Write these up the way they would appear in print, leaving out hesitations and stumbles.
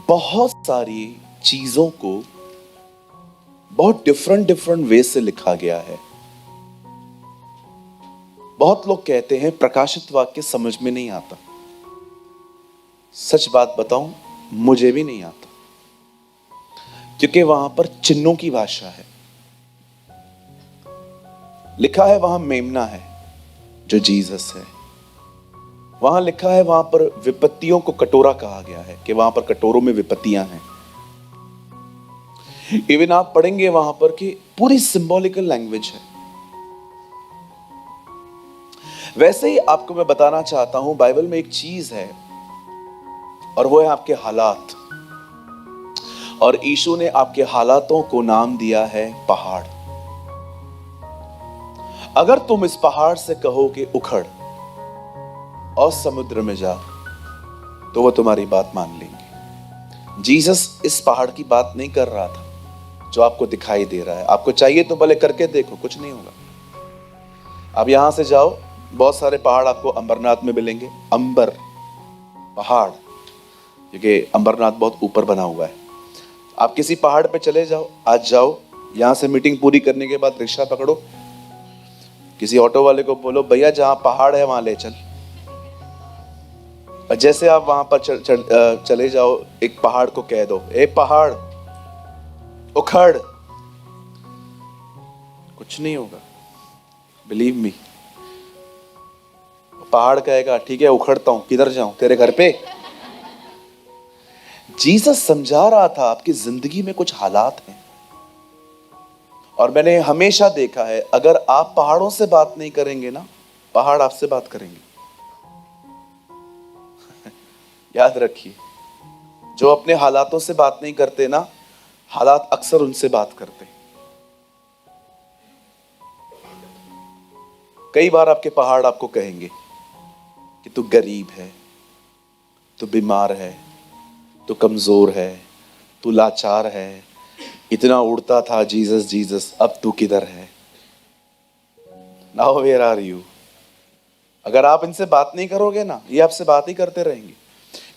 बहुत सारी चीजों को बहुत डिफरेंट डिफरेंट वे से लिखा गया है। बहुत लोग कहते हैं प्रकाशित वाक्य समझ में नहीं आता। सच बात बताऊं, मुझे भी नहीं आता, क्योंकि वहां पर चिन्हों की भाषा है। लिखा है वहां मेमना है जो जीसस है। वहां लिखा है वहां पर विपत्तियों को कटोरा कहा गया है कि वहां पर कटोरों में विपत्तियां हैं। इवन आप पढ़ेंगे वहां पर कि पूरी सिंबॉलिकल लैंग्वेज है। वैसे ही आपको मैं बताना चाहता हूं, बाइबल में एक चीज है और वो है आपके हालात। और यीशु ने आपके हालातों को नाम दिया है पहाड़। अगर तुम इस पहाड़ से कहो कि उखड़ और समुद्र में जा, तो वो तुम्हारी बात मान लेंगे। जीसस इस पहाड़ की बात नहीं कर रहा था जो आपको दिखाई दे रहा है। आपको चाहिए तो भले करके देखो, कुछ नहीं होगा। आप यहां से जाओ, बहुत सारे पहाड़ आपको अंबरनाथ में मिलेंगे। अंबर पहाड़, क्योंकि अंबरनाथ बहुत ऊपर बना हुआ है। आप किसी पहाड़ पे चले जाओ, आज जाओ, यहां से मीटिंग पूरी करने के बाद रिक्शा पकड़ो, किसी ऑटो वाले को बोलो भैया जहां पहाड़ है वहां ले चल। और जैसे आप वहां पर चले जाओ, एक पहाड़ को कह दो, ए पहाड़ उखड़, कुछ नहीं होगा। Believe me. पहाड़ कहेगा ठीक है उखड़ता हूं, किधर जाऊं, तेरे घर पे। जीसस समझा रहा था आपकी जिंदगी में कुछ हालात हैं। और मैंने हमेशा देखा है, अगर आप पहाड़ों से बात नहीं करेंगे ना, पहाड़ आपसे बात करेंगे। याद रखिए, जो अपने हालातों से बात नहीं करते ना, हालात अक्सर उनसे बात करते हैं। कई बार आपके पहाड़ आपको कहेंगे कि तू गरीब है, तू बीमार है, तू कमजोर है, तू लाचार है, इतना उड़ता था जीसस जीसस, अब तू किधर है। Now where are you. अगर आप इनसे बात नहीं करोगे ना, ये आपसे बात ही करते रहेंगे।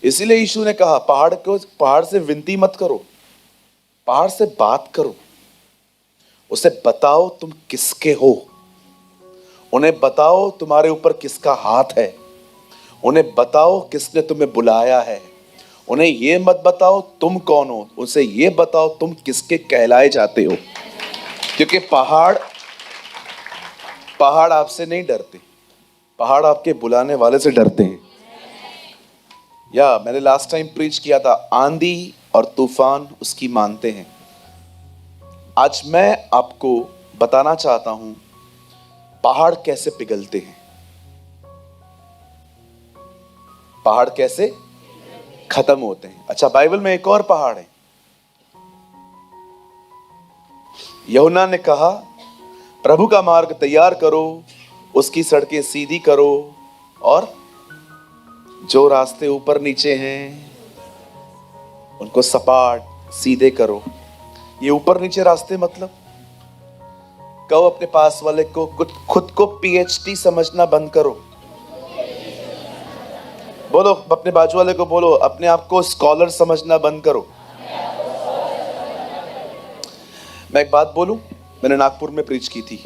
इसीलिए यीशु ने कहा पहाड़ से विनती मत करो, पहाड़ से बात करो। उसे बताओ तुम किसके हो, उन्हें बताओ तुम्हारे ऊपर किसका हाथ है, उन्हें बताओ किसने तुम्हें बुलाया है। उन्हें ये मत बताओ तुम कौन हो, उसे ये बताओ तुम किसके कहलाए जाते हो। क्योंकि पहाड़ आपसे नहीं डरते, पहाड़ आपके बुलाने वाले से डरते हैं। मैंने लास्ट टाइम प्रीच किया था, आंधी और तूफान उसकी मानते हैं। आज मैं आपको बताना चाहता हूं पहाड़ कैसे पिघलते हैं, पहाड़ कैसे खत्म होते हैं। अच्छा, बाइबल में एक और पहाड़ है। यूहन्ना ने कहा प्रभु का मार्ग तैयार करो, उसकी सड़कें सीधी करो, और जो रास्ते ऊपर नीचे हैं उनको सपाट सीधे करो। ये ऊपर नीचे रास्ते मतलब, कहो अपने पास वाले को, खुद को पीएचडी समझना बंद करो। बोलो अपने बाजू वाले को, बोलो अपने आप को स्कॉलर समझना बंद करो। मैं एक बात बोलूं, मैंने नागपुर में प्रीच की थी,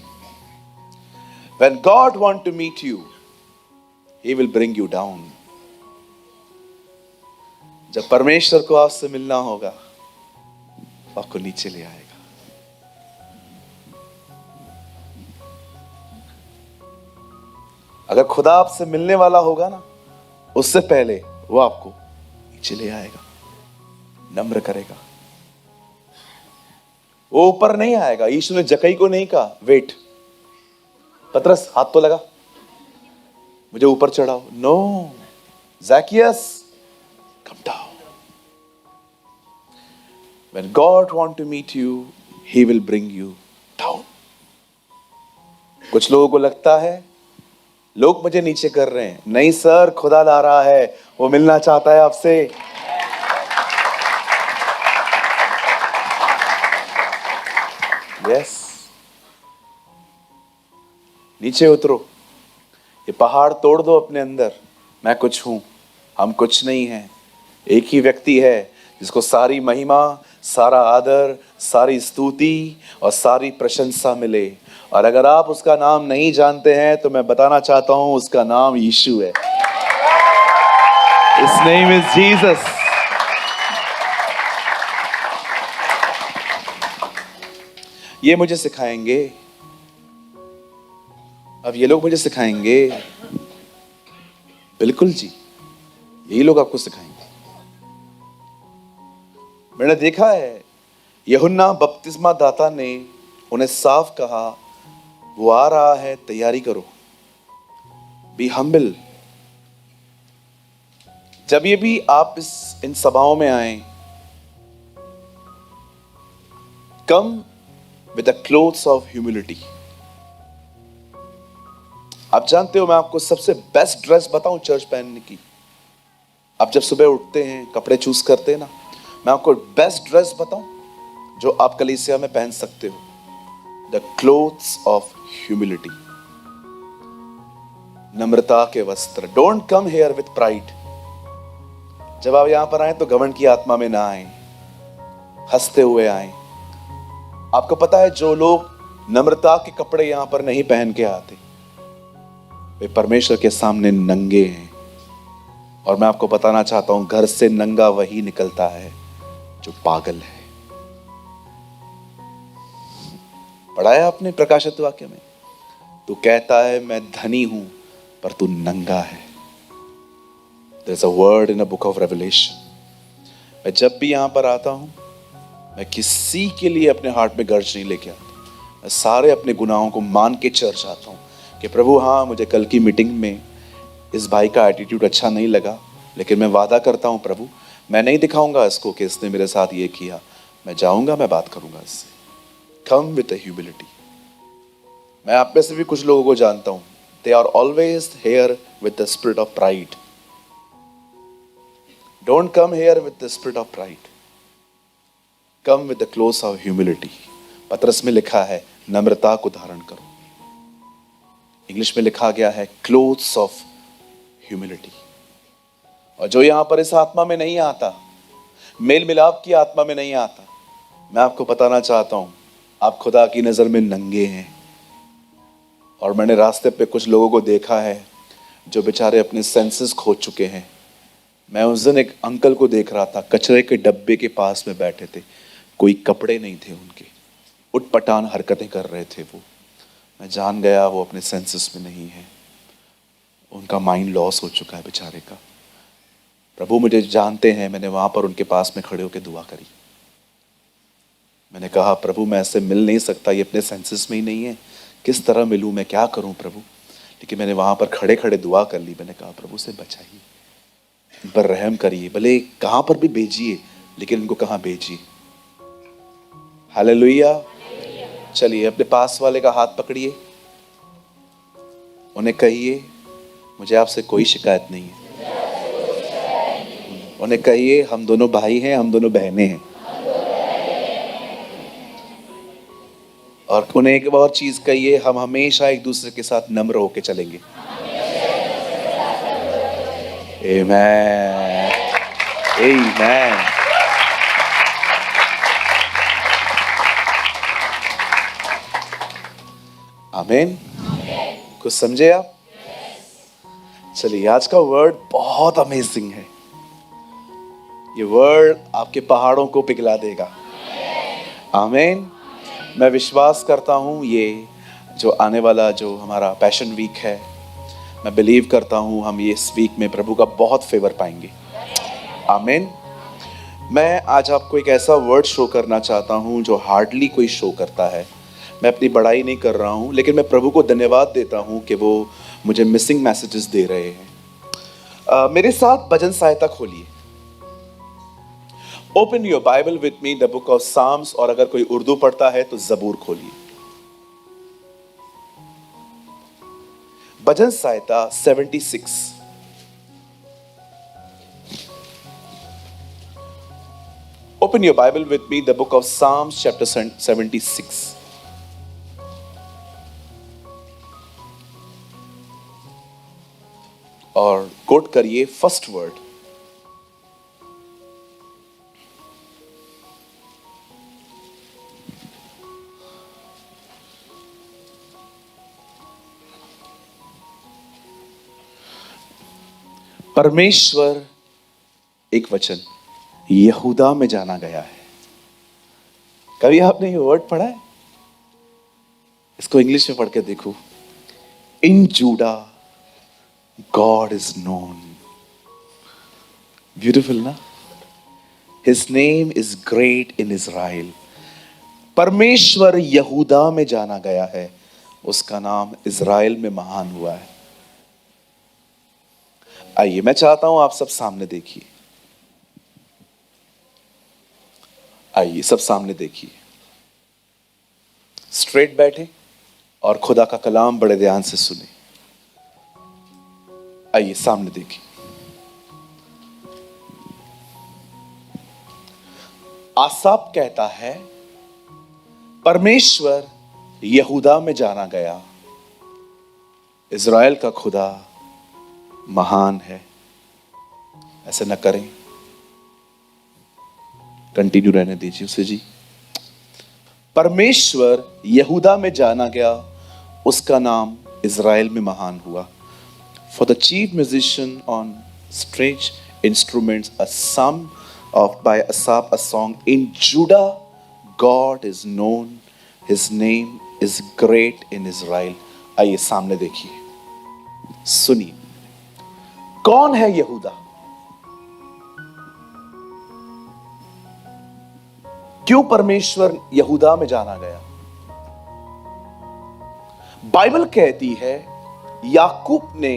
When God want to meet you, He will bring you down. जब परमेश्वर को आपसे मिलना होगा, आपको नीचे ले आएगा। अगर खुदा आपसे मिलने वाला होगा ना, उससे पहले वो आपको नीचे ले आएगा, नम्र करेगा। वो ऊपर नहीं आएगा। यीशु ने जकई को नहीं कहा वेट, पतरस हाथ तो लगा, मुझे ऊपर चढ़ाओ। No, Zacchaeus come down. When God want to meet you, He will bring you down. कुछ लोगों को लगता है लोग मुझे नीचे कर रहे हैं। नहीं सर, खुदा ला रहा है, वो मिलना चाहता है आपसे। यस, नीचे उतरो, ये पहाड़ तोड़ दो अपने अंदर। मैं कुछ हूं, हम कुछ नहीं हैं। एक ही व्यक्ति है जिसको सारी महिमा, सारा आदर, सारी स्तुति और सारी प्रशंसा मिले। और अगर आप उसका नाम नहीं जानते हैं तो मैं बताना चाहता हूं, उसका नाम यीशु है। His name is Jesus। ये मुझे सिखाएंगे, अब ये लोग मुझे सिखाएंगे, बिल्कुल जी, यही लोग आपको सिखाएंगे। मैंने देखा है, यूहन्ना बपतिस्मा दाता ने उन्हें साफ कहा, वो आ रहा है, तैयारी करो, बी हम्बल। जब ये भी आप इन सभाओं में आए, कम with the clothes of humility. आप जानते हो, मैं आपको सबसे बेस्ट ड्रेस बताऊं चर्च पहनने की। आप जब सुबह उठते हैं, कपड़े चूज करते हैं ना, मैं आपको बेस्ट ड्रेस बताऊं जो आप कलीसिया में पहन सकते हो, द क्लोथ्स ऑफ ह्यूमिलिटी, नम्रता के वस्त्र। Don't come here with pride. जब आप यहां पर आए तो घमंड की आत्मा में ना आए, हंसते हुए आए। आपको पता है, जो लोग नम्रता के कपड़े यहां पर नहीं पहन के आते, वे परमेश्वर के सामने नंगे हैं। और मैं आपको बताना चाहता हूं, घर से नंगा वही निकलता है जो पागल है। पढ़ा है आपने प्रकाशित वाक्य में, तू कहता है मैं धनी हूं पर तू नंगा है। There's a word in a book of Revelation। मैं जब भी यहां पर आता हूं, मैं किसी के लिए अपने हार्ट में गर्ज नहीं लेके आता। मैं सारे अपने गुनाहों को मान के चर्च आता हूं कि प्रभु, हाँ, मुझे कल की मीटिंग में इस भाई का एटीट्यूड अच्छा नहीं लगा, लेकिन मैं वादा करता हूं प्रभु, मैं नहीं दिखाऊंगा इसको कि इसने मेरे साथ ये किया। मैं जाऊंगा, मैं बात करूंगा इससे। Come with humility. मैं आप में से भी कुछ लोगों को जानता हूं, they are always here with the spirit of pride. Don't come here with the spirit of pride, come with the clothes of humility. पतरस में लिखा है, नम्रता को धारण करो। इंग्लिश में लिखा गया है, क्लोथ्स ऑफ ह्यूमिलिटी। और जो यहां पर इस आत्मा में नहीं आता, मेल मिलाप की आत्मा में नहीं आता, मैं आपको बताना चाहता हूं, आप खुदा की नजर में नंगे हैं। और मैंने रास्ते पे कुछ लोगों को देखा है जो बेचारे अपने सेंसेस खो चुके हैं। मैं उस दिन एक अंकल को देख रहा था, कचरे के डब्बे के पास में बैठे थे, कोई कपड़े नहीं थे उनके, उटपटांग हरकतें कर रहे थे वो। मैं जान गया वो अपने सेंसेस में नहीं है, उनका माइंड लॉस हो चुका है बेचारे का। प्रभु मुझे जानते हैं, मैंने वहां पर उनके पास में खड़े होकर दुआ करी। मैंने कहा, प्रभु मैं ऐसे मिल नहीं सकता, ये अपने सेंसेस में ही नहीं है, किस तरह मिलूं, मैं क्या करूं प्रभु। लेकिन मैंने वहां पर खड़े खड़े दुआ कर ली। मैंने कहा, प्रभु से बचाइए, इन पर रहम करिए, भले कहां पर भी भेजिए, लेकिन इनको कहां भेजिए। हालेलुया। चलिए अपने पास वाले का हाथ पकड़िए, उन्हें कहिए, मुझे आपसे कोई शिकायत नहीं है। उन्हें कहिए, हम दोनों भाई हैं, हम दोनों बहनें हैं। और उन्हें एक और चीज कहिए, हम हमेशा एक दूसरे के साथ नम्र होके चलेंगे। आमेन, आमेन। आमेन। कुछ समझे आप? चलिए, आज का वर्ड बहुत अमेजिंग है। ये वर्ड आपके पहाड़ों को पिघला देगा। आमेन। मैं विश्वास करता हूँ, ये जो आने वाला जो हमारा पैशन वीक है, मैं बिलीव करता हूँ हम ये इस वीक में प्रभु का बहुत फेवर पाएंगे। आमेन। मैं आज आपको एक ऐसा वर्ड शो करना चाहता हूँ जो हार्डली कोई शो करता है। मैं अपनी बड़ाई नहीं कर रहा हूँ, लेकिन मैं प्रभु को धन्यवाद देता हूँ कि वो मुझे मिसिंग मैसेजेस दे रहे हैं। मेरे साथ भजन सहायता खोलिए। Open your Bible with me, the book of Psalms. और अगर कोई उर्दू पढ़ता है तो जबूर खोलिए। भजन सहायता 76। Open your Bible with me, the book of Psalms, chapter 76. और कोट करिए फर्स्ट वर्ड। परमेश्वर, एक वचन, यहूदा में जाना गया है। कभी आपने ये वर्ड पढ़ा है? इसको इंग्लिश में पढ़ के देखो। In Judah God is known. Beautiful ना? His name is great in Israel. परमेश्वर यहूदा में जाना गया है, उसका नाम इज़राइल में महान हुआ है। आइए, मैं चाहता हूं आप सब सामने देखिए। आइए, सब सामने देखिए। स्ट्रेट बैठे और खुदा का कलाम बड़े ध्यान से सुने। आइए, सामने देखिए। आसाप कहता है, परमेश्वर यहूदा में जाना गया, इज़राइल का खुदा महान है। ऐसे न करें, कंटिन्यू रहने दीजिए उसे जी। परमेश्वर यहूदा में जाना गया, उसका नाम इज़राइल में महान हुआ। For the chief musician on strange instruments a psalm of by Asaph a song in Judah God is known, his name is great in Israel. आइए सामने देखिए, सुनिए, कौन है यहूदा? क्यों परमेश्वर यहूदा में जाना गया? बाइबल कहती है याकूब ने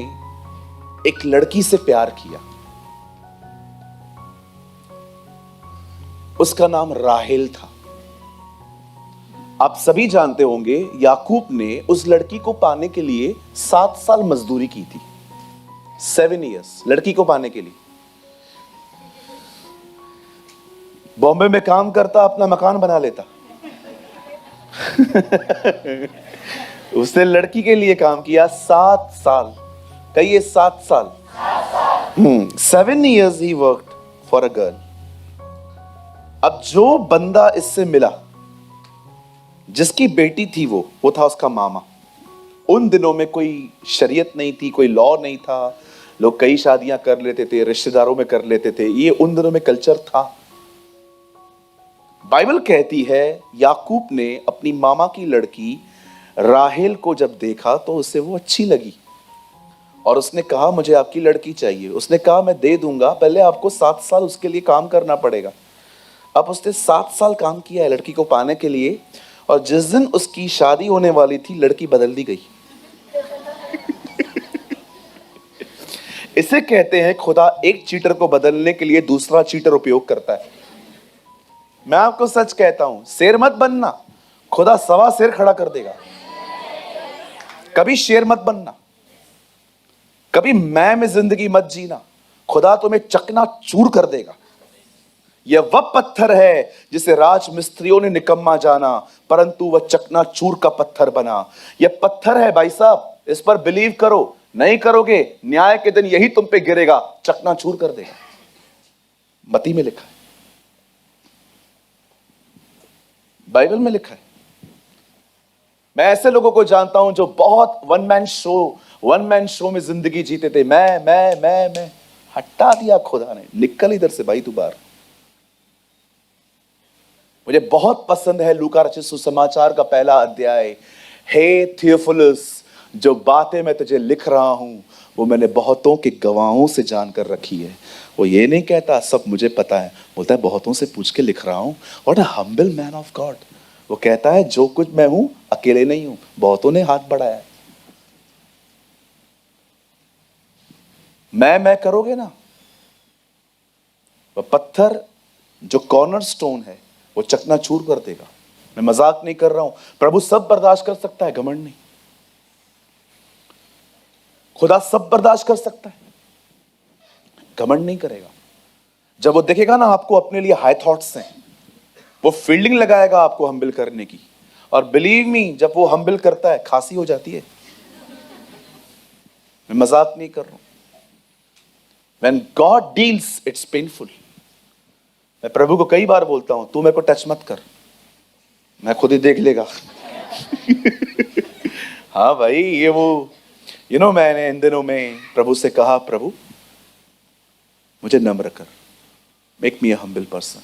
एक लड़की से प्यार किया, उसका नाम राहेल था। आप सभी जानते होंगे याकूब ने उस लड़की को पाने के लिए 7 साल मजदूरी की थी। 7 इयर्स लड़की को पाने के लिए। बॉम्बे में काम करता, अपना मकान बना लेता। उसने लड़की के लिए काम किया 7 साल। कहिए 7 साल। 7 years he worked for a girl. अब जो बंदा इससे मिला, जिसकी बेटी थी वो था उसका मामा। उन दिनों में कोई शरीयत नहीं थी, कोई लॉ नहीं था। लोग कई शादियां कर लेते थे, रिश्तेदारों में कर लेते थे। ये उन दिनों में कल्चर था। बाइबल कहती है याकूब ने अपनी मामा की लड़की राहेल को जब देखा तो उसे वो अच्छी लगी और उसने कहा मुझे आपकी लड़की चाहिए। उसने कहा मैं दे दूंगा, पहले आपको 7 साल उसके लिए काम करना पड़ेगा। अब उसने 7 साल काम किया है लड़की को पाने के लिए, और जिस दिन उसकी शादी होने वाली थी लड़की बदल दी गई। इसे कहते हैं खुदा एक चीटर को बदलने के लिए दूसरा चीटर उपयोग करता है। मैं आपको सच कहता हूं, शेर मत बनना, खुदा सवा शेर खड़ा कर देगा। कभी शेर मत बनना, कभी मैं में जिंदगी मत जीना, खुदा तुम्हें चकना चूर कर देगा। यह वह पत्थर है जिसे राज मिस्त्रियों ने निकम्मा जाना, परंतु वह चकना चूर का पत्थर बना। यह पत्थर है भाई साहब, इस पर बिलीव करो। नहीं करोगे, न्याय के दिन यही तुम पे गिरेगा, चकना चूर कर देगा। मती में लिखा है, बाइबल में लिखा है। मैं ऐसे लोगों को जानता हूं जो बहुत वन मैन शो में जिंदगी जीते थे। मैं हटा दिया खुदा ने, निकल इधर से भाई तू बाहर। मुझे बहुत पसंद है लूका रचित सुसमाचार का पहला अध्याय। हे थियोफिलुस, जो बातें मैं तुझे लिख रहा हूं वो मैंने बहुतों के गवाहों से जानकर रखी है। वो ये नहीं कहता सब मुझे पता है, बोलता है बहुतों से पूछ के लिख रहा हूं। What a humble man of God. वो कहता है जो कुछ मैं हूं अकेले नहीं हूं, बहुतों ने हाथ बढ़ाया है। मैं करोगे ना, वह पत्थर जो कॉर्नर स्टोन है वो चकनाचूर कर देगा। मैं मजाक नहीं कर रहा हूं। प्रभु सब बर्दाश्त कर सकता है, घमंड नहीं। खुदा सब बर्दाश्त कर सकता है, घमंड नहीं करेगा। जब वो देखेगा ना आपको अपने लिए हाई थॉट्स हैं, वो फील्डिंग लगाएगा आपको हम्बल करने की। और बिलीव मी, जब वो हम्बल करता है खांसी हो जाती है। मैं मजाक नहीं कर रहा हूं। When God deals, it's painful. मैं प्रभु को कई बार बोलता हूं तू मेरे को टच मत कर, मैं खुद ही देख लेगा। हाँ भाई, ये वो मैंने इन दिनों में प्रभु से कहा, प्रभु मुझे नम्र कर, make me a humble person.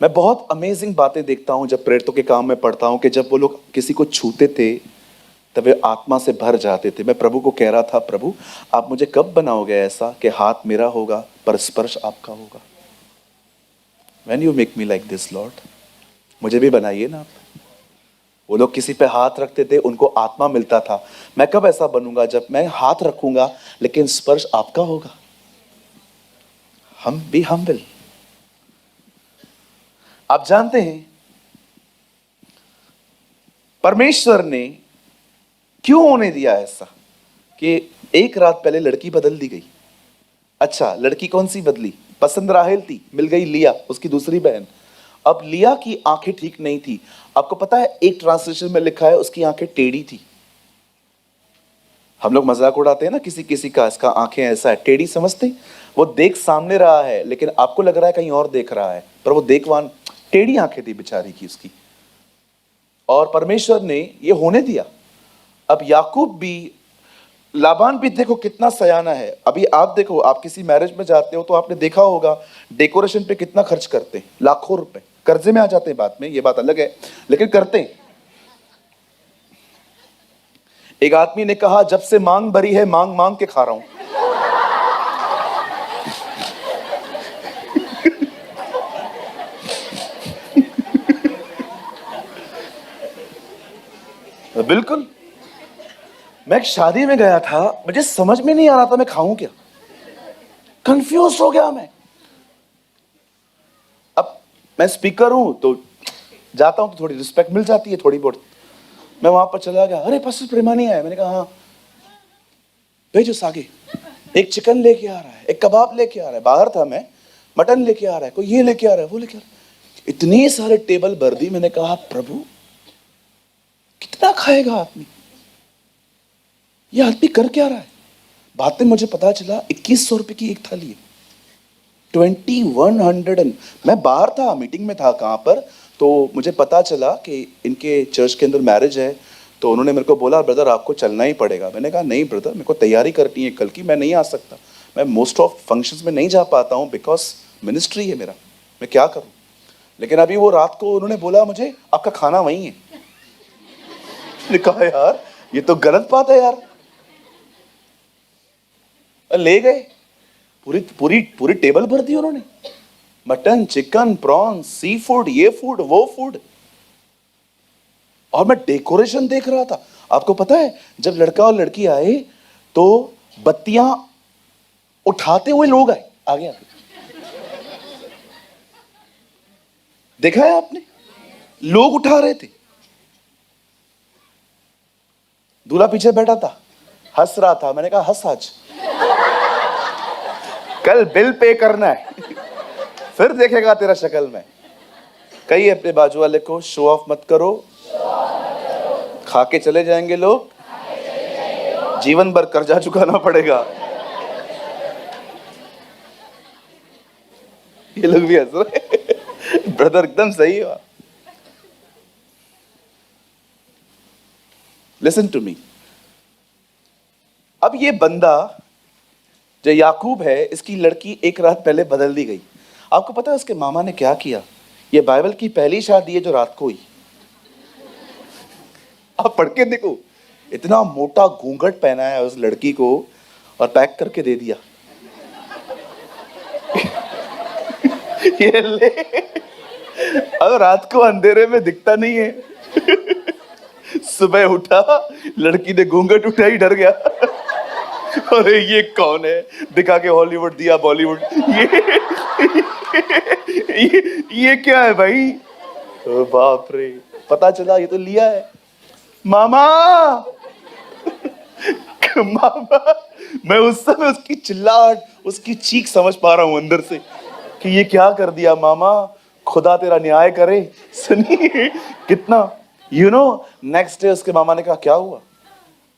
मैं बहुत अमेजिंग बातें देखता हूं जब प्रेरितों के काम में पढ़ता हूं कि जब वो लोग किसी को छूते थे तब वे आत्मा से भर जाते थे। मैं प्रभु को कह रहा था, प्रभु आप मुझे कब बनाओगे ऐसा कि हाथ मेरा होगा पर स्पर्श आपका होगा। When you make me like this Lord, मुझे भी बनाइए ना आप। वो लोग किसी पे हाथ रखते थे, उनको आत्मा मिलता था। मैं कब ऐसा बनूंगा जब मैं हाथ रखूंगा लेकिन स्पर्श आपका होगा। हम भी हम्बल। आप जानते हैं परमेश्वर ने क्यों होने दिया ऐसा कि एक रात पहले लड़की बदल दी गई। अच्छा, लड़की कौन सी बदली? पसंद राहेल थी, मिल गई लिया, उसकी दूसरी बहन। अब लिया की आंखें ठीक नहीं थी। आपको पता है एक ट्रांसलेशन में लिखा है उसकी आंखें टेढ़ी थी। हम लोग मजाक उड़ाते हैं ना किसी किसी का, इसका आंखें ऐसा है, टेढ़ी समझते। वो देख सामने रहा है लेकिन आपको लग रहा है कहीं और देख रहा है, पर वो देखवान टेढ़ी आंखें थी बेचारी की उसकी। और परमेश्वर ने ये होने दिया। अब याकूब भी, लाबान भी देखो कितना सयाना है। अभी आप देखो, आप किसी मैरिज में जाते हो तो आपने देखा होगा डेकोरेशन पे कितना खर्च करते हैं, लाखों रुपए। कर्जे में आ जाते हैं बाद में, ये बात अलग है, लेकिन करते हैं। एक आदमी ने कहा, जब से मांग भरी है मांग मांग के खा रहा हूं। बिल्कुल। मैं एक शादी में गया था, मुझे समझ में नहीं आ रहा था मैं खाऊं क्या, कंफ्यूज हो गया मैं। अब मैं स्पीकर हूं तो जाता हूं तो थोड़ी रिस्पेक्ट मिल जाती है थोड़ी बहुत। मैं वहां पर चला गया, अरे पास्टर प्रेमानी आया। मैंने कहा हाँ, भेजो सागे। एक चिकन लेके आ रहा है, एक कबाब लेके आ रहा है, बाहर था मैं, मटन लेके आ रहा है, कोई ये लेके आ रहा है, वो लेके आ रहा है। इतनी सारे टेबल भर दी। मैंने कहा प्रभु कितना खाएगा आदमी, ये आदमी कर क्या रहा है। बाद में मुझे पता चला 2100 रुपए की एक थाली है, 2100। मैं बाहर था, मीटिंग में था कहां पर, तो मुझे पता चला कि इनके चर्च के अंदर मैरिज है। तो उन्होंने मेरे को बोला, ब्रदर आपको चलना ही पड़ेगा। मैंने कहा नहीं ब्रदर, मेरे को तैयारी करनी है कल की, मैं नहीं आ सकता। मैं मोस्ट ऑफ फंक्शंस में नहीं जा पाता हूँ बिकॉज मिनिस्ट्री है मेरा, मैं क्या करूँ। लेकिन अभी वो रात को उन्होंने बोला मुझे आपका खाना वहीं है। मैंने कहा यार ये तो गलत बात है यार। ले गए, पूरी पूरी पूरी टेबल भर दी उन्होंने, mutton, chicken, prawns, sea food, ये फूड, वो फूड। और मैं डेकोरेशन देख रहा था। आपको पता है जब लड़का और लड़की आए तो बत्तियां उठाते हुए लोग आए आगे आगे। देखा है आपने, लोग उठा रहे थे। दूल्हा पीछे बैठा था, हंस रहा था। मैंने कहा हंस आज, कल बिल पे करना है, फिर देखेगा तेरा शक्ल में। कही अपने बाजू वाले को, शो ऑफ मत करो, खा के चले जाएंगे लोग, जीवन भर कर्जा चुकाना पड़ेगा। ये लोग भी हंस रहे। ब्रदर एकदम सही है। Listen to me. अब ये बंदा जो याकूब है, इसकी लड़की एक रात पहले बदल दी गई। आपको पता है उसके मामा ने क्या किया? ये बाइबल की पहली शादी है जो रात को हुई। आप पढ़ के देखो, इतना मोटा घूंघट पहना है उस लड़की को और पैक करके दे दिया। ये ले, अब रात को अंधेरे में दिखता नहीं है। सुबह उठा, लड़की ने घूंघट उठाई, डर गया। अरे ये कौन है, दिखा के हॉलीवुड दिया बॉलीवुड। ये क्या है भाई? ओ बाप रे, पता चला ये तो लिया है। मामा मामा, मैं उस समय उसकी चिल्लाहट, उसकी चीख समझ पा रहा हूं अंदर से कि ये क्या कर दिया मामा, खुदा तेरा न्याय करे। सुनिए कितना, यू नो, नेक्स्ट डे उसके मामा ने कहा क्या हुआ,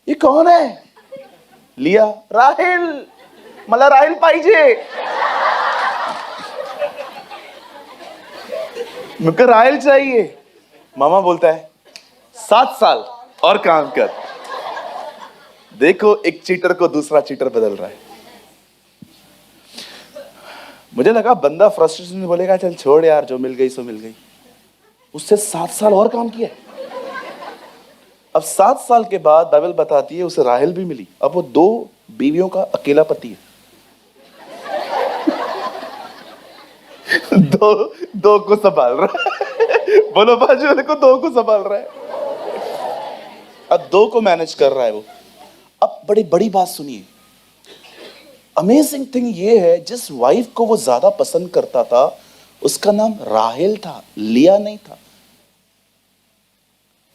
ये कौन है? लिया। राहेल, मला राहेल पाहिजे। मुझे राहेल चाहिए। मामा बोलता है 7 साल और काम कर। देखो एक चीटर को दूसरा चीटर बदल रहा है। मुझे लगा बंदा फ्रस्ट्रेशन में बोलेगा चल छोड़ यार, जो मिल गई सो मिल गई। उससे 7 साल और काम किया। अब 7 साल के बाद बाइबल बताती है उसे राहेल भी मिली। अब वो 2 बीवियों का अकेला पति है। दो दो को संभाल रहा है। बोलो बाजू वाले को, 2 को संभाल रहा है। अब 2 को मैनेज कर रहा है वो। अब बड़ी बड़ी बात सुनिए, अमेजिंग थिंग ये है, जिस वाइफ को वो ज्यादा पसंद करता था उसका नाम राहेल था, लिया नहीं था।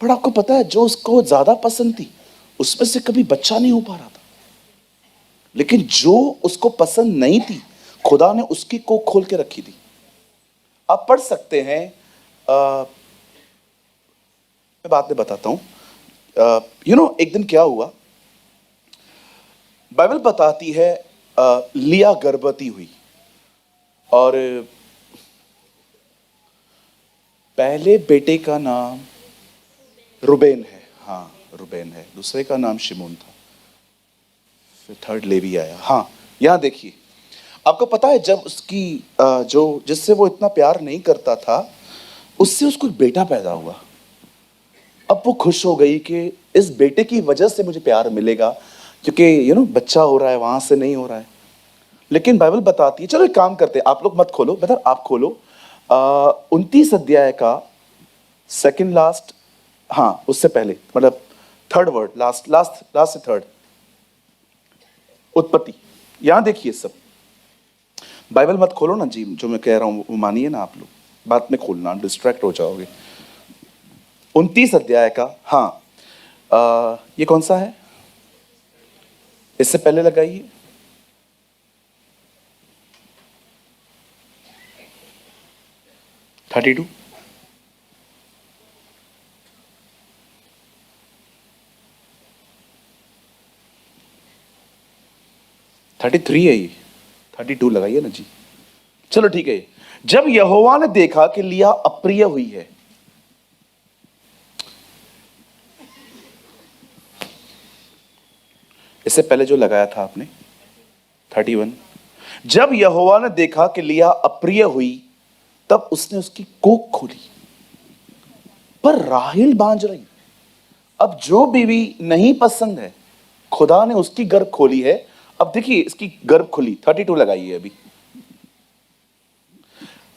पर आपको पता है जो उसको ज्यादा पसंद थी उसमें से कभी बच्चा नहीं हो पा रहा था। लेकिन जो उसको पसंद नहीं थी खुदा ने उसकी कोख खोल के रखी थी। आप पढ़ सकते हैं, मैं बाद में बताता हूं। एक दिन क्या हुआ, बाइबल बताती है लिया गर्भवती हुई और पहले बेटे का नाम रुबेन है। हाँ रुबेन है। दूसरे का नाम शिमोन था। फिर थर्ड लेवी आया। हाँ यहां देखिए, आपको पता है जब उसकी जो जिससे वो इतना प्यार नहीं करता था उससे उसको एक बेटा पैदा हुआ। अब वो खुश हो गई कि इस बेटे की वजह से मुझे प्यार मिलेगा, क्योंकि बच्चा हो रहा है, वहां से नहीं हो रहा है। लेकिन बाइबल बताती है, चलो एक काम करते हैं, आप लोग मत खोलो, बेटा आप खोलो 29 अध्याय का सेकंड लास्ट, हाँ उससे पहले, मतलब third word, last last last से थर्ड, उत्पत्ति। यहां देखिए सब, बाइबल मत खोलो ना जी, जो मैं कह रहा हूं वो मानिए ना आप लोग, बात में खोलना, डिस्ट्रैक्ट हो जाओगे। 29 अध्याय का, हाँ ये कौन सा है, इससे पहले लगाइए। थर्टी 33 है ये, 32 लगाइए ना जी। चलो ठीक है। जब यहोवा ने देखा कि लिया अप्रिय हुई है, इससे पहले जो लगाया था आपने 31, जब यहोवा ने देखा कि लिया अप्रिय हुई तब उसने उसकी कोख खोली, पर राहेल बांझ रही। अब जो बीवी नहीं पसंद है खुदा ने उसकी गर्भ खोली है। अब देखिए इसकी गर्भ खुली, 32 लगाइए अभी।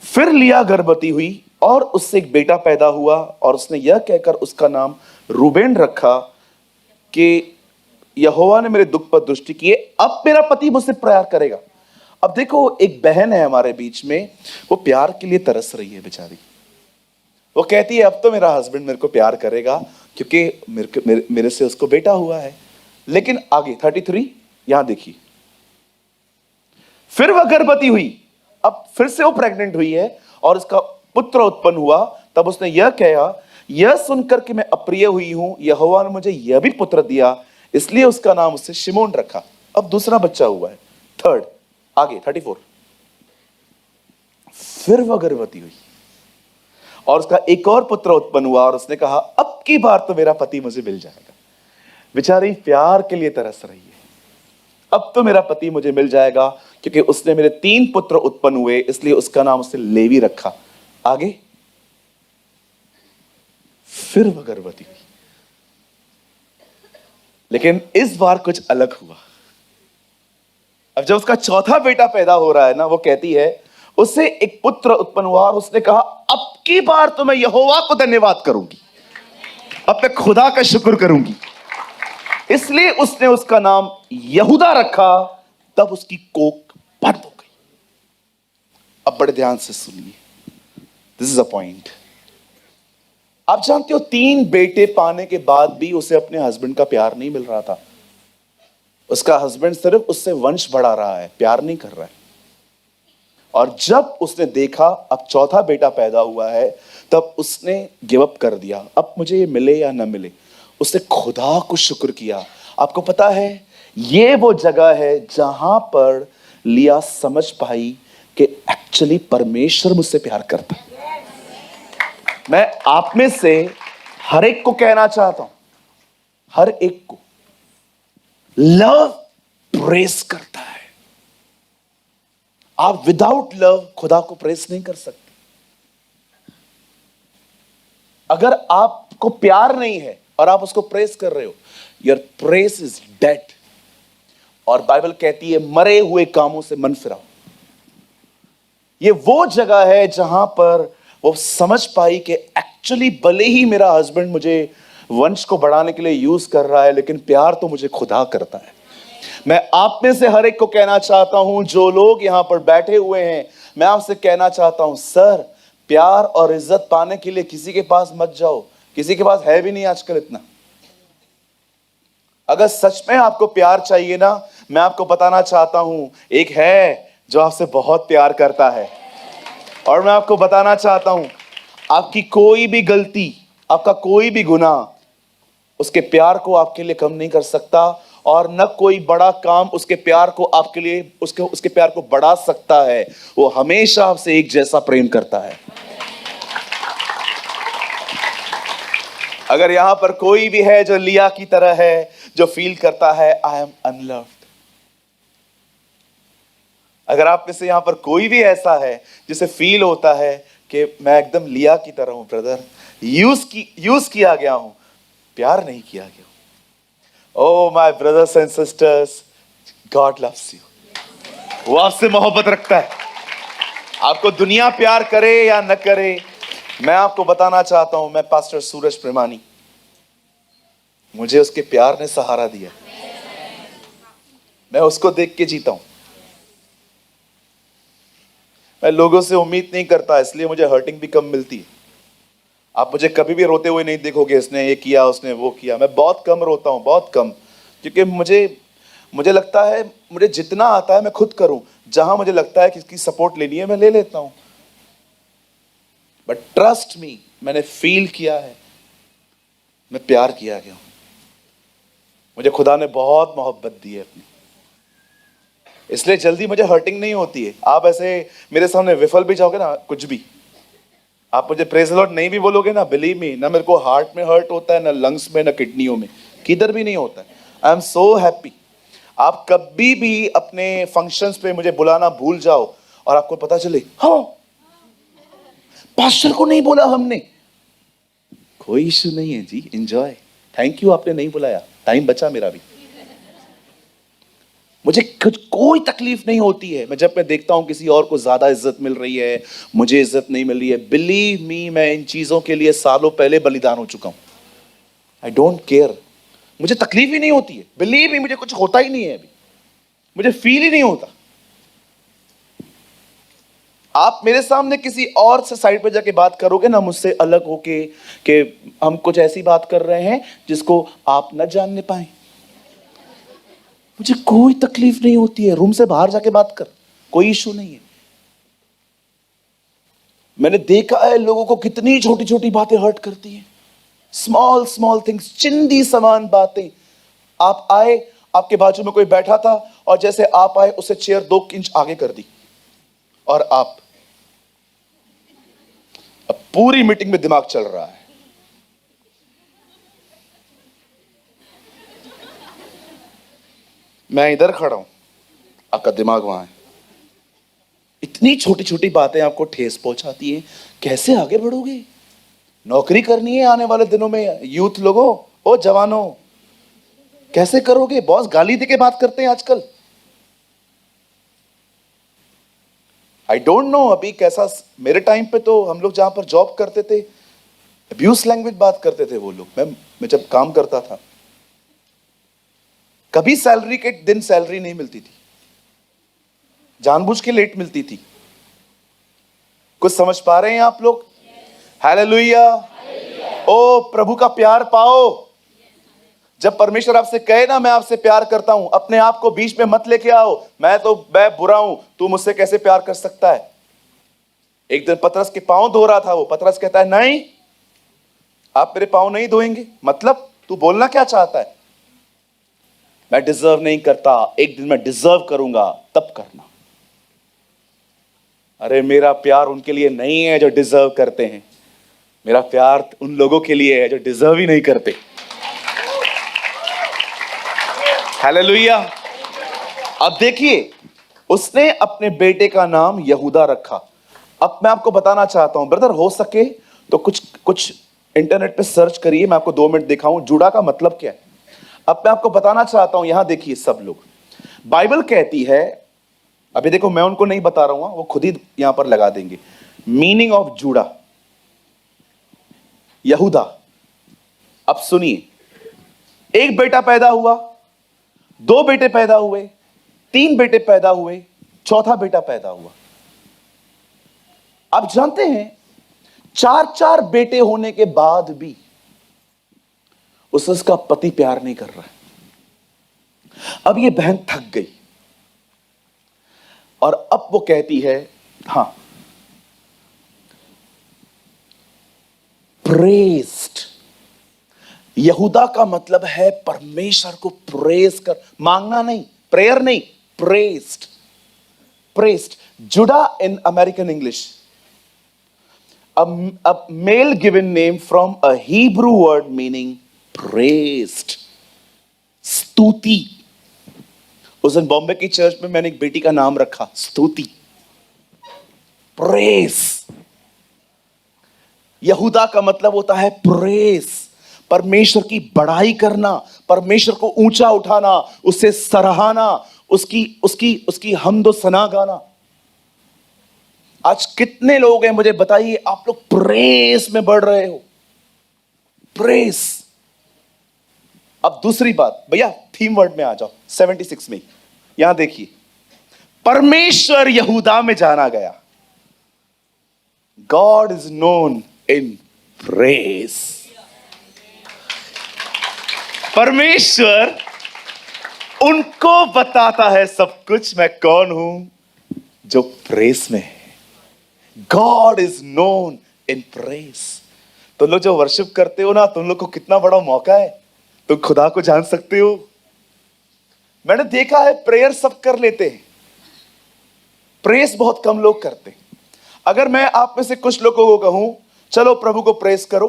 फिर लिया गर्भवती हुई और उससे एक बेटा पैदा हुआ और उसने यह कहकर उसका नाम रूबेन रखा कि यहोवा ने मेरे दुख पर दृष्टि की, अब मेरा पति मुझसे प्यार करेगा। अब देखो एक बहन है हमारे बीच में, वो प्यार के लिए तरस रही है बेचारी। वो कहती है अब तो मेरा हस्बैंड मेरे को प्यार करेगा क्योंकि मेरे से उसको बेटा हुआ है। लेकिन आगे 33 यहां देखिए, फिर वह गर्भवती हुई, अब फिर से वो प्रेग्नेंट हुई है और उसका पुत्र उत्पन्न हुआ। तब उसने यह कहा, यह सुनकर कि मैं अप्रिय हुई हूं, यहोवा ने मुझे यह भी पुत्र दिया, इसलिए उसका नाम उससे शिमोन रखा। अब दूसरा बच्चा हुआ है, थर्ड, आगे 34। फिर वह गर्भवती हुई और उसका एक और पुत्र उत्पन्न हुआ और उसने कहा अब की बार तो मेरा पति मुझे मिल जाएगा। बेचारी प्यार के लिए तरस रही है, अब तो मेरा पति मुझे मिल जाएगा क्योंकि उसने मेरे 3 पुत्र उत्पन्न हुए, इसलिए उसका नाम उसने लेवी रखा। आगे, फिर वह गर्भवती हुई, लेकिन इस बार कुछ अलग हुआ। अब जब उसका चौथा बेटा पैदा हो रहा है ना, वो कहती है उससे एक पुत्र उत्पन्न हुआ और उसने कहा अब की बार तो मैं यहोवा को धन्यवाद करूंगी, अब मैं खुदा का शुक्र करूंगी, इसलिए उसने उसका नाम यहूदा रखा। तब उसकी कोख बंद हो गई। अब बड़े ध्यान से सुनिए, दिस इज अ पॉइंट। आप जानते हो 3 बेटे पाने के बाद भी उसे अपने हस्बैंड का प्यार नहीं मिल रहा था। उसका हस्बैंड सिर्फ उससे वंश बढ़ा रहा है, प्यार नहीं कर रहा है। और जब उसने देखा अब चौथा बेटा पैदा हुआ है, तब उसने गिव अप कर दिया, अब मुझे ये मिले या ना मिले। उसने खुदा को शुक्र किया। आपको पता है ये वो जगह है जहां पर लिया समझ पाई कि एक्चुअली परमेश्वर मुझसे प्यार करता है। मैं आप में से हर एक को कहना चाहता हूं, हर एक को, लव प्रेस करता है। आप विदाउट लव खुदा को प्रेस नहीं कर सकते। अगर आपको प्यार नहीं है और आप उसको प्रेस कर रहे हो, योर प्रेस इज डेड। और बाइबल कहती है मरे हुए कामों से मन फिराओ। ये वो जगह है जहां पर वो समझ पाई कि एक्चुअली भले ही मेरा हस्बैंड मुझे वंश को बढ़ाने के लिए यूज कर रहा है, लेकिन प्यार तो मुझे खुदा करता है। मैं आप में से हर एक को कहना चाहता हूं, जो लोग यहां पर बैठे हुए हैं, मैं आपसे कहना चाहता हूं, सर प्यार और इज्जत पाने के लिए किसी के पास मत जाओ। किसी के पास है भी नहीं आजकल इतना। अगर सच में आपको प्यार चाहिए ना, मैं आपको बताना चाहता हूं, एक है जो आपसे बहुत प्यार करता है। और मैं आपको बताना चाहता हूं, आपकी कोई भी गलती, आपका कोई भी गुनाह उसके प्यार को आपके लिए कम नहीं कर सकता, और न कोई बड़ा काम उसके प्यार को आपके लिए उसके प्यार को बढ़ा सकता है। वो हमेशा आपसे एक जैसा प्रेम करता है। अगर यहां पर कोई भी है जो लिया की तरह है, जो फील करता है आई एम अनलव्ड, अगर आप में से यहां पर कोई भी ऐसा है जिसे फील होता है कि मैं एकदम लिया की तरह हूं ब्रदर, यूज किया गया हूं, प्यार नहीं किया गया, oh my brothers and sisters, God loves you. वो आपसे मोहब्बत रखता है। आपको दुनिया प्यार करे या न करे, मैं आपको बताना चाहता हूं, मैं पास्टर सूरज प्रेमानी, मुझे उसके प्यार ने सहारा दिया। मैं उसको देख के जीता हूं। मैं लोगों से उम्मीद नहीं करता, इसलिए मुझे हर्टिंग भी कम मिलती है। आप मुझे कभी भी रोते हुए नहीं देखोगे, इसने ये किया उसने वो किया। मैं बहुत कम रोता हूं, बहुत कम, क्योंकि मुझे लगता है मुझे जितना आता है मैं खुद करूं। जहां मुझे लगता है किसकी सपोर्ट लेनी है मैं ले लेता हूं। बट ट्रस्ट मी, मैंने फील किया है, मैं प्यार किया गया हूं। मुझे खुदा ने बहुत मोहब्बत दी है अपनी, इसलिए जल्दी मुझे हर्टिंग नहीं होती है। आप ऐसे मेरे सामने विफल भी जाओगे ना, कुछ भी आप मुझे प्रेज द लॉर्ड नहीं भी बोलोगे ना, बिलीव मी, ना मेरे को हार्ट में हर्ट होता है, ना लंग्स में, ना किडनियों में, किधर भी नहीं होता है। I am so happy. आप कभी भी अपने फंक्शंस पे मुझे बुलाना भूल जाओ और आपको पता चले हाँ पास्टर को नहीं बोला हमने, कोई इश्यू नहीं है जी, एंजॉय, थैंक यू आपने नहीं बुलाया, टाइम बचा मेरा भी। मुझे कुछ कोई तकलीफ नहीं होती है। जब मैं देखता हूं किसी और को ज्यादा इज्जत मिल रही है, मुझे इज्जत नहीं मिल रही है, बिलीव मी, मैं इन चीजों के लिए सालों पहले बलिदान हो चुका हूं। आई डोंट केयर, मुझे तकलीफ ही नहीं होती है। बिलीव मी, मुझे कुछ होता ही नहीं है अभी, मुझे फील ही नहीं होता। आप मेरे सामने किसी और से साइड पे जाके बात करोगे ना, मुझसे अलग होके कि हम कुछ ऐसी बात कर रहे हैं जिसको आप न जानने पाए, मुझे कोई तकलीफ नहीं होती है। रूम से बाहर जाके बात कर, कोई इशू नहीं है। मैंने देखा है लोगों को कितनी छोटी छोटी बातें हर्ट करती हैं, स्मॉल स्मॉल थिंग्स, चिंदी समान बातें। आप आए, आपके बाजू में कोई बैठा था और जैसे आप आए उसे चेयर 2 इंच आगे कर दी, और अब पूरी मीटिंग में दिमाग चल रहा है। मैं इधर खड़ा हूं, आपका दिमाग वहां है। इतनी छोटी छोटी बातें आपको ठेस पहुंचाती है। कैसे आगे बढ़ोगे? नौकरी करनी है आने वाले दिनों में, यूथ लोगों, ओ जवानों, कैसे करोगे? बॉस गाली देके बात करते हैं आजकल। आई डोंट नो अभी कैसा, मेरे टाइम पे तो हम लोग जहां पर जॉब करते थे, अब्यूज लैंग्वेज बात करते थे वो लोग। मैं जब काम करता था, कभी सैलरी के दिन सैलरी नहीं मिलती थी, जानबूझ के लेट मिलती थी। कुछ समझ पा रहे हैं आप लोग? हालेलुया। ओ प्रभु का प्यार पाओ। जब परमेश्वर आपसे कहे ना मैं आपसे प्यार करता हूं, अपने आप को बीच में मत लेके आओ, मैं बुरा हूं, तू मुझसे कैसे प्यार कर सकता है। एक दिन पतरस के पांव धो रहा था वो, पतरस कहता है नहीं, आप मेरे पांव नहीं धोएंगे? मतलब तू बोलना क्या चाहता है? मैं डिजर्व नहीं करता, एक दिन मैं डिजर्व करूंगा, तब करना। अरे मेरा प्यार उनके लिए नहीं है जो डिजर्व करते हैं, मेरा प्यार उन लोगों के लिए है जो डिजर्व ही नहीं करते। हालेलुया। अब देखिए उसने अपने बेटे का नाम यहूदा रखा। अब मैं आपको बताना चाहता हूं ब्रदर, हो सके तो कुछ कुछ इंटरनेट पे सर्च करिए, मैं आपको 2 मिनट दिखाऊं जुड़ा का मतलब क्या है। अब मैं आपको बताना चाहता हूं, यहां देखिए सब लोग, बाइबल कहती है, अभी देखो मैं उनको नहीं बता रहा हूं, वो खुद ही यहां पर लगा देंगे, मीनिंग ऑफ जुड़ा, यहूदा। अब सुनिए, एक बेटा पैदा हुआ, 2 बेटे पैदा हुए, 3 बेटे पैदा हुए, चौथा बेटा पैदा हुआ। आप जानते हैं 4 बेटे होने के बाद भी उसे उसका पति प्यार नहीं कर रहा है। अब ये बहन थक गई और अब वो कहती है, हां, प्रेज्ड, यहूदा का मतलब है परमेश्वर को प्रेज कर, मांगना नहीं, प्रेयर नहीं, प्रेज्ड, प्रेज्ड। जुड़ा in American English, a male given name from a Hebrew word meaning praised, स्तुति। उस दिन बॉम्बे की चर्च में मैंने एक बेटी का नाम रखा स्तुति, प्रेस। यहूदा का मतलब होता है प्रेस, परमेश्वर की बड़ाई करना, परमेश्वर को ऊंचा उठाना, उसे सराहना, उसकी उसकी उसकी हम्दो सना गाना। आज कितने लोग हैं मुझे बताइए, आप लोग प्रेस में बढ़ रहे हो, प्रेस। अब दूसरी बात, भैया थीम वर्ड में आ जाओ, 76 में यहां देखिए, परमेश्वर यहूदा में जाना गया, God is known in press. परमेश्वर उनको बताता है सब कुछ, मैं कौन हूं, जो प्रेस में है। God is known in press. तुम लोग जो वर्शिप करते हो ना, तुम लोग को कितना बड़ा मौका है, तुम खुदा को जान सकते हो। मैंने देखा है प्रेयर सब कर लेते हैं, प्रेस बहुत कम लोग करते हैं। अगर मैं आप में से कुछ लोगों को कहूं चलो प्रभु को प्रेस करो,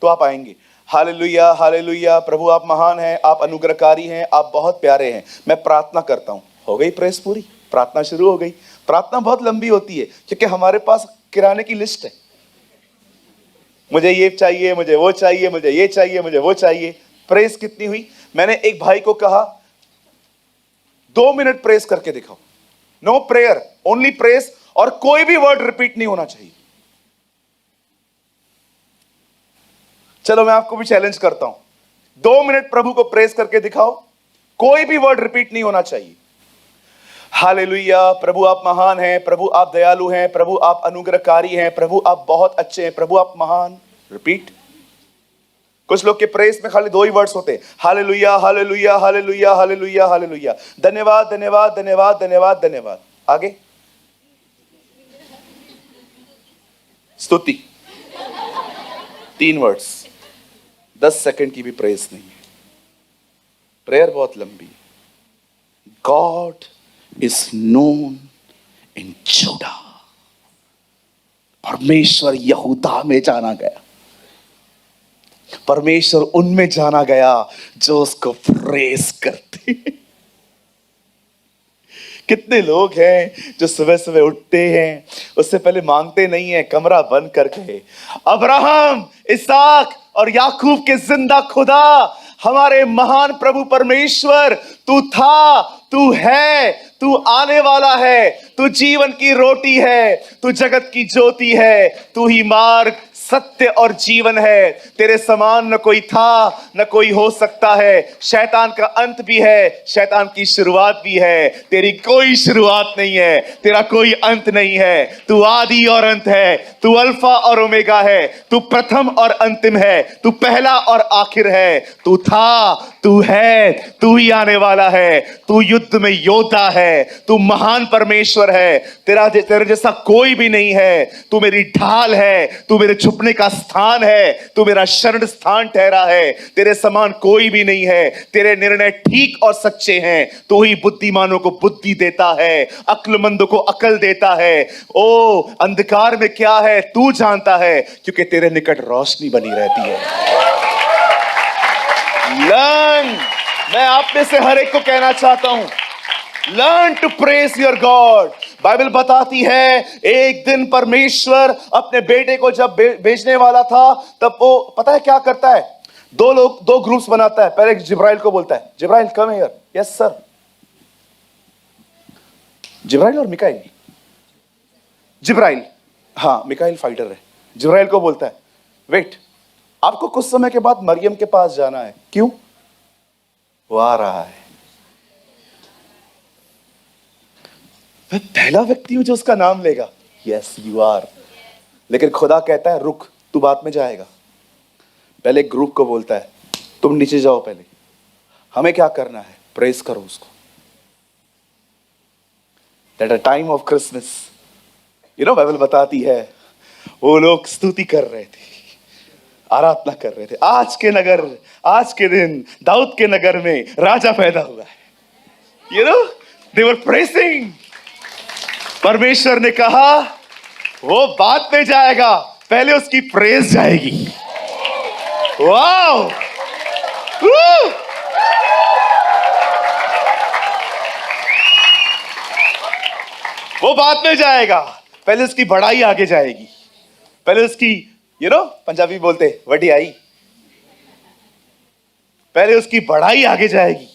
तो आप आएंगे, हालेलुया हालेलुया, प्रभु आप महान हैं, आप अनुग्रहकारी हैं, आप बहुत प्यारे हैं। मैं प्रार्थना करता हूं, हो गई प्रेस पूरी, प्रार्थना शुरू हो गई। प्रार्थना बहुत लंबी होती है क्योंकि हमारे पास किराने की लिस्ट है, मुझे ये चाहिए, मुझे वो चाहिए, मुझे ये चाहिए, मुझे वो चाहिए। प्रेस कितनी हुई? मैंने एक भाई को कहा 2 मिनट प्रेस करके दिखाओ, नो प्रेयर, ओनली प्रेस, और कोई भी वर्ड रिपीट नहीं होना चाहिए। चलो मैं आपको भी चैलेंज करता हूं, 2 मिनट प्रभु को प्रेस करके दिखाओ, कोई भी वर्ड रिपीट नहीं होना चाहिए। हालेलुया, प्रभु आप महान हैं, प्रभु आप दयालु हैं, प्रभु आप अनुग्रहकारी हैं, प्रभु आप बहुत अच्छे हैं, प्रभु आप महान। रिपीट। कुछ लोग के प्रेस में खाली 2 ही वर्ड्स होते हैं, hallelujah hallelujah hallelujah hallelujah hallelujah, धन्यवाद धन्यवाद धन्यवाद धन्यवाद धन्यवाद। आगे स्तुति, 3 वर्ड्स, 10 सेकंड की भी प्रेस नहीं है। प्रेयर बहुत लंबी है। गॉड इज नोन इन जुड़ा, परमेश्वर यहूदा में जाना गया, परमेश्वर उनमें जाना गया जो उसको प्रेस करते हैं। कितने लोग हैं जो सुबह सुबह उठते हैं, उससे पहले मांगते नहीं है, कमरा बंद करके, अब्राहम, इसहाक और याकूब के जिंदा खुदा, हमारे महान प्रभु परमेश्वर, तू था, तू है, तू आने वाला है, तू जीवन की रोटी है, तू जगत की ज्योति है, तू ही मार्ग सत्य और जीवन है, तेरे समान न कोई था न कोई हो सकता है। शैतान का अंत भी है, शैतान की शुरुआत भी है, तेरी कोई शुरुआत नहीं है, तेरा कोई अंत नहीं है। तू आदि और अंत है, तू अल्फा और ओमेगा है, तू प्रथम और अंतिम है, तू पहला और आखिर है, तू था, तू है, तू ही आने वाला है, तू युद्ध में योद्धा है, तू महान परमेश्वर है, तेरे जैसा कोई भी नहीं है, तू मेरी ढाल है, तू मेरे छुपने का स्थान है, तू मेरा शरण स्थान ठहरा है, तेरे समान कोई भी नहीं है, तेरे निर्णय ठीक और सच्चे हैं, तू ही बुद्धिमानों को बुद्धि देता है, अक्लमंदों को अकल देता है। ओ अंधकार में क्या है तू जानता है, क्योंकि तेरे निकट रोशनी बनी रहती है। लर्न, मैं आप में से हर एक को कहना चाहता हूं, learn to praise your God. Bible बताती है एक दिन परमेश्वर अपने बेटे को जब भेजने वाला था, तब वो पता है क्या करता है, दो ग्रुप्स बनाता है। पहले जिब्राइल को बोलता है, जिब्राइल कम हियर। Yes sir. जिब्राइल और मिकाइल, जिब्राइल, हाँ मिकाइल फाइटर है। जिब्राइल को बोलता है वेट, आपको कुछ समय के बाद मरियम के पास जाना है। क्यों? वो आ रहा है। मैं पहला व्यक्ति हूं जो उसका नाम लेगा। Yes you are. लेकिन खुदा कहता है रुक, तू बाद में जाएगा। पहले ग्रुप को बोलता है तुम नीचे जाओ, पहले हमें क्या करना है, प्रेस करो उसको। At a time of Christmas, Bible बताती है वो लोग स्तुति कर रहे थे, आराधना कर रहे थे। आज के नगर, आज के दिन दाऊद के नगर में राजा पैदा हुआ है। दे वर प्रेसिंग। परमेश्वर ने कहा वो बाद में जाएगा, पहले उसकी प्रेस जाएगी। वाओ! वो बाद में जाएगा, पहले उसकी बड़ाई आगे जाएगी। पहले उसकी पंजाबी बोलते वडियाई, पहले उसकी बड़ाई आगे जाएगी,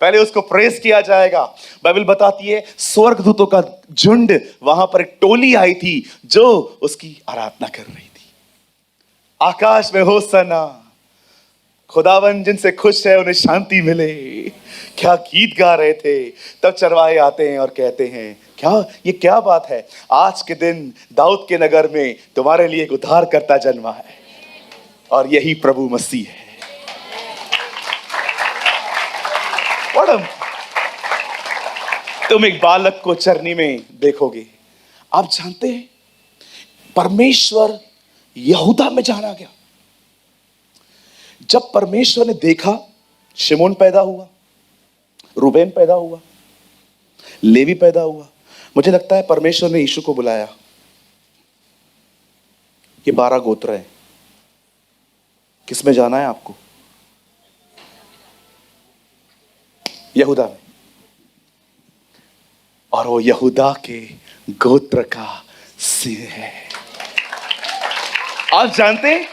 पहले उसको प्रेस किया जाएगा। बाइबल बताती है स्वर्गदूतों का झुंड, वहां पर एक टोली आई थी जो उसकी आराधना कर रही थी। आकाश में होसना, खुदावन जिनसे खुश है उन्हें शांति मिले, क्या गीत गा रहे थे। तब चरवाहे आते हैं और कहते हैं ये क्या बात है, आज के दिन दाऊद के नगर में तुम्हारे लिए एक उद्धारकर्ता जन्मा है और यही प्रभु मसीह है। तुम एक बालक को चरनी में देखोगे। आप जानते हैं परमेश्वर यहूदा में जाना गया। जब परमेश्वर ने देखा शिमोन पैदा हुआ, रूबेन पैदा हुआ, लेवी पैदा हुआ, मुझे लगता है परमेश्वर ने यीशु को बुलाया। ये 12 गोत्र हैं, किसमें जाना है आपको? यहूदा में। और वो यहूदा के गोत्र का सिंह है। आप जानते हैं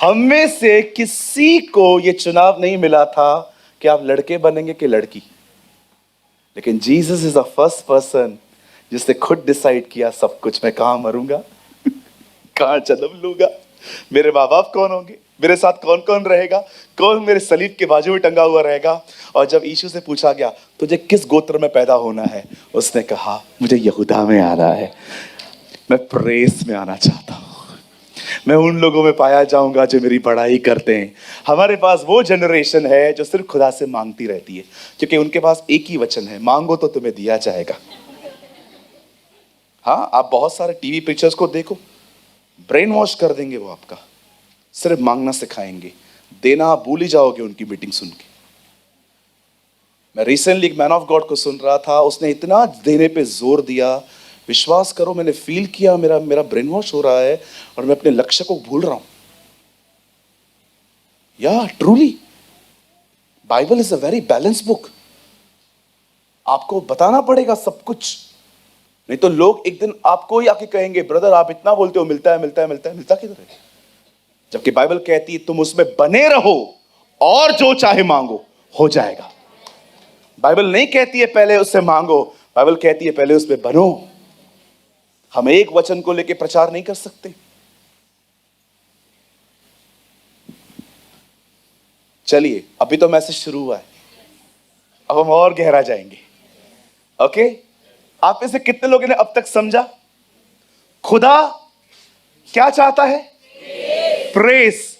हम में से किसी को यह चुनाव नहीं मिला था कि आप लड़के बनेंगे कि लड़की, लेकिन Jesus is the first person जिसने खुद डिसाइड किया सब कुछ। मैं कहां मरूंगा, कहां जन्म लूंगा, मेरे माँ बाप कौन होंगे, मेरे साथ कौन कौन रहेगा, कौन मेरे सलीब के बाजू में टंगा हुआ रहेगा। और जब यीशु से पूछा गया तुझे किस गोत्र में पैदा होना है, उसने कहा मुझे यहूदा में आना है, मैं प्रेस में आना चाहता हूं, मैं उन लोगों में पाया जाऊंगा जो मेरी बड़ाई करते हैं। हमारे पास वो जनरेशन है जो सिर्फ खुदा से मांगती रहती है, क्योंकि उनके पास एक ही वचन है, मांगो तो तुम्हें दिया जाएगा। हाँ, आप बहुत सारे टीवी पिक्चर्स को देखो, ब्रेन वॉश कर देंगे वो आपका, सिर्फ मांगना सिखाएंगे, देना आप भूल ही जाओगे उनकी मीटिंग सुन के। मैं रिसेंटली एक मैन ऑफ गॉड को सुन रहा था, उसने इतना देने पे जोर दिया, विश्वास करो मैंने फील किया मेरा ब्रेन वॉश हो रहा है और मैं अपने लक्ष्य को भूल रहा हूं। या truly Bible is a very balance book. आपको बताना पड़ेगा सब कुछ, नहीं तो लोग एक दिन आपको ही आके कहेंगे ब्रदर आप इतना बोलते हो, मिलता है मिलता है मिलता है, मिलता किधर है? जबकि बाइबल कहती है तुम उसमें बने रहो और जो चाहे मांगो हो जाएगा। बाइबल नहीं कहती है पहले उससे मांगो, बाइबल कहती है पहले उसमें बनो। हम एक वचन को लेकर प्रचार नहीं कर सकते। चलिए अभी तो मैसेज शुरू हुआ है, अब हम और गहरा जाएंगे। ओके, आप में से कितने लोगों ने अब तक समझा खुदा क्या चाहता है? प्रेस।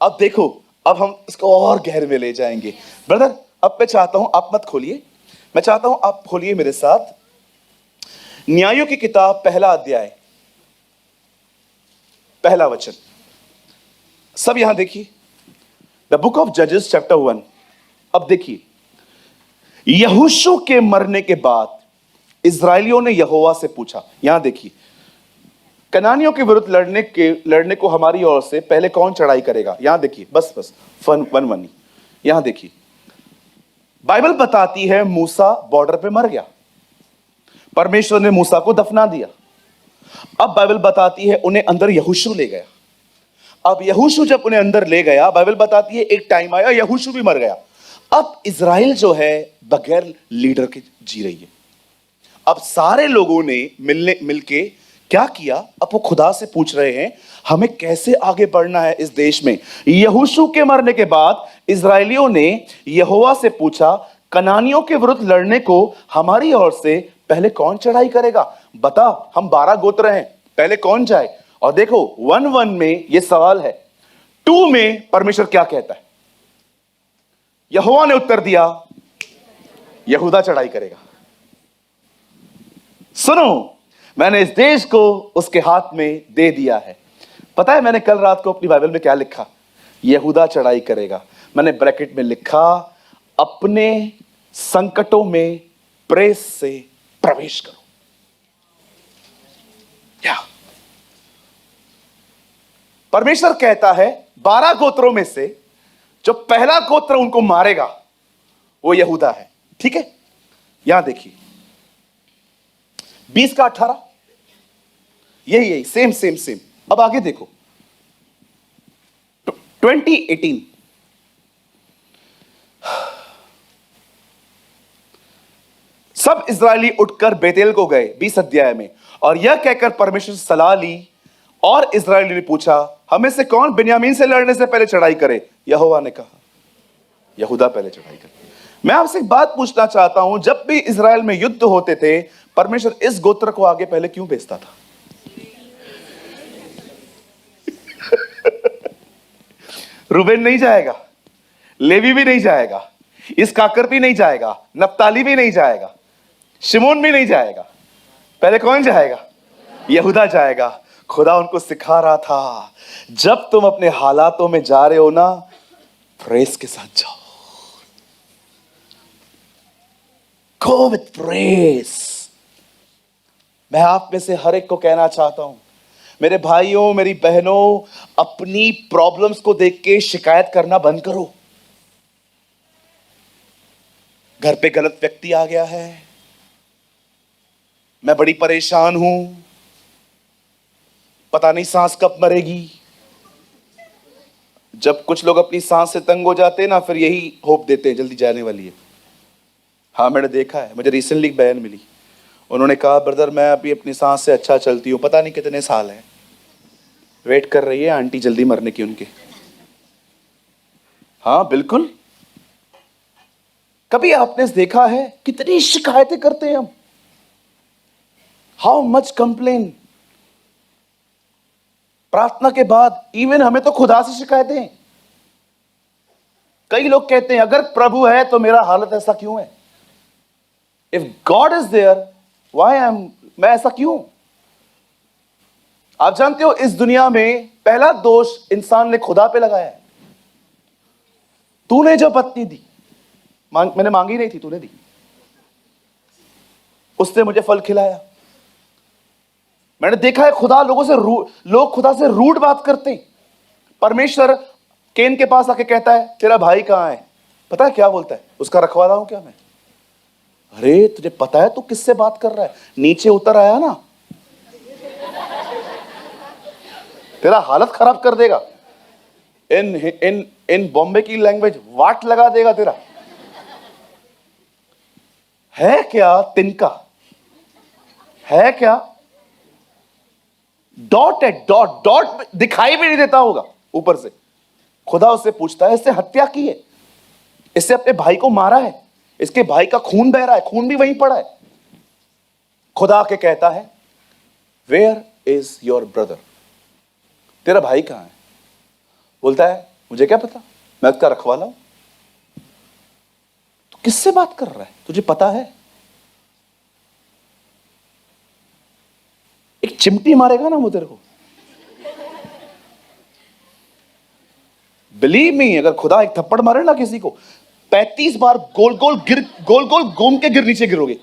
अब देखो, अब हम इसको और गहरे में ले जाएंगे। ब्रदर अब मैं चाहता हूं आप मत खोलिए, मैं चाहता हूं आप खोलिए मेरे साथ न्यायों की किताब पहला अध्याय पहला वचन। सब यहां देखिए, द बुक ऑफ जजेस चैप्टर 1। अब देखिए, यहोशू के मरने के बाद इस्राएलियों ने यहोवा से पूछा। यहां देखिए, कनानियों के विरुद्ध लड़ने को हमारी ओर से पहले कौन चढ़ाई करेगा? यहां देखिए, बस वन वन। यहां देखिए, बाइबल बताती है मूसा बॉर्डर पे मर गया, परमेश्वर ने मूसा को दफना दिया। अब बाइबल बताती है उन्हें अंदर यहोशू ले गया। अब यहोशू जब उन्हें अंदर ले गया, बाइबल बताती है एक टाइम आया यहोशू भी मर गया। अब इज़राइल जो है बगैर लीडर के जी रही है। अब सारे लोगों ने मिलके क्या किया, अब वो खुदा से पूछ रहे हैं हमें कैसे आगे बढ़ना है इस देश में। यहोशू के मरने के बाद इज़राइलियों ने यहोवा से पूछा, कनानियों के विरुद्ध लड़ने को हमारी ओर से पहले कौन चढ़ाई करेगा? बता, हम 12 गोत्र हैं, पहले कौन जाए? और देखो 1:1 में यह सवाल है। 2 में परमेश्वर क्या कहता है? यहोवा ने उत्तर दिया, यहूदा चढ़ाई करेगा। सुनो, मैंने इस देश को उसके हाथ में दे दिया है। पता है मैंने कल रात को अपनी बाइबल में क्या लिखा? यहूदा चढ़ाई करेगा। मैंने ब्रैकेट में लिखा, अपने संकटों में प्रेस से प्रवेश करो। क्या परमेश्वर कहता है 12 गोत्रों में से जो पहला गोत्र उनको मारेगा वो यहूदा है। ठीक है, यहां देखिए 20 का 18, यही सेम सेम सेम। अब आगे देखो 20:18, सब इज़राइली उठकर बेतेल को गए 20 अध्याय में, और यह कहकर परमेश्वर से सलाह ली। और इज़राइली ने पूछा, हमें से कौन बिन्यामीन से लड़ने से पहले चढ़ाई करे? यहोवा ने कहा, यहूदा पहले चढ़ाई करे। मैं आपसे एक बात पूछना चाहता हूं, जब भी इज़राइल में युद्ध होते थे परमेश्वर इस गोत्र को आगे पहले क्यों भेजता था? रूबेन नहीं जाएगा, लेवी भी नहीं जाएगा, इसकाकर भी नहीं जाएगा, नप्ताली भी नहीं जाएगा, शिमोन भी नहीं जाएगा, पहले कौन जाएगा? यहूदा जाएगा। खुदा उनको सिखा रहा था, जब तुम अपने हालातों में जा रहे हो ना, प्रेस के साथ जाओ, गो विथ प्रेस। मैं आप में से हर एक को कहना चाहता हूं, मेरे भाइयों मेरी बहनों, अपनी प्रॉब्लम्स को देख के शिकायत करना बंद करो। घर पे गलत व्यक्ति आ गया है, मैं बड़ी परेशान हूं, पता नहीं सांस कब मरेगी। जब कुछ लोग अपनी सांस से तंग हो जाते हैं ना, फिर यही होप देते हैं जल्दी जाने वाली है। हाँ मैंने देखा है, मुझे रिसेंटली एक बहन मिली, उन्होंने कहा ब्रदर मैं अभी अपनी सांस से अच्छा चलती हूँ, पता नहीं कितने साल है, वेट कर रही है आंटी जल्दी मरने की उनके। हाँ बिल्कुल। कभी आपने देखा है कितनी शिकायतें करते हैं हम? How much complain. प्रार्थना के बाद इवन हमें तो खुदा से शिकायतें। कई लोग कहते हैं अगर प्रभु है तो मेरा हालत ऐसा क्यों है? If God is there why मैं ऐसा क्यों? आप जानते हो इस दुनिया में पहला दोष इंसान ने खुदा पे लगाया है। तूने जो पत्नी दी, मैंने मांगी नहीं थी, तूने दी, उसने मुझे फल खिलाया। मैंने देखा है खुदा लोग खुदा से रूड बात करते हैं। परमेश्वर केन के पास आके कहता है तेरा भाई कहां है? पता है क्या बोलता है? उसका रखवाला हूं क्या मैं? अरे तुझे पता है तू किससे बात कर रहा है? नीचे उतर आया ना, तेरा हालत खराब कर देगा। इन बॉम्बे की लैंग्वेज वाट लगा देगा तेरा। है क्या तिनका? है क्या? डॉट है, डॉट डॉट दिखाई भी नहीं देता होगा ऊपर से। खुदा उससे पूछता है इससे हत्या की है, इससे अपने भाई को मारा है, इसके भाई का खून बह रहा है, खून भी वहीं पड़ा है। खुदा के कहता है वेयर इज योर ब्रदर? तेरा भाई कहां है? बोलता है मुझे क्या पता, मैं उसका रखवाला हूं। तो किससे बात कर रहा है? तुझे पता है? एक चिमटी मारेगा ना वो तेरे को। बिलीव मी, अगर खुदा एक थप्पड़ मारे ना किसी को, 35 बार गोल गोल घूम के नीचे गिरोगे।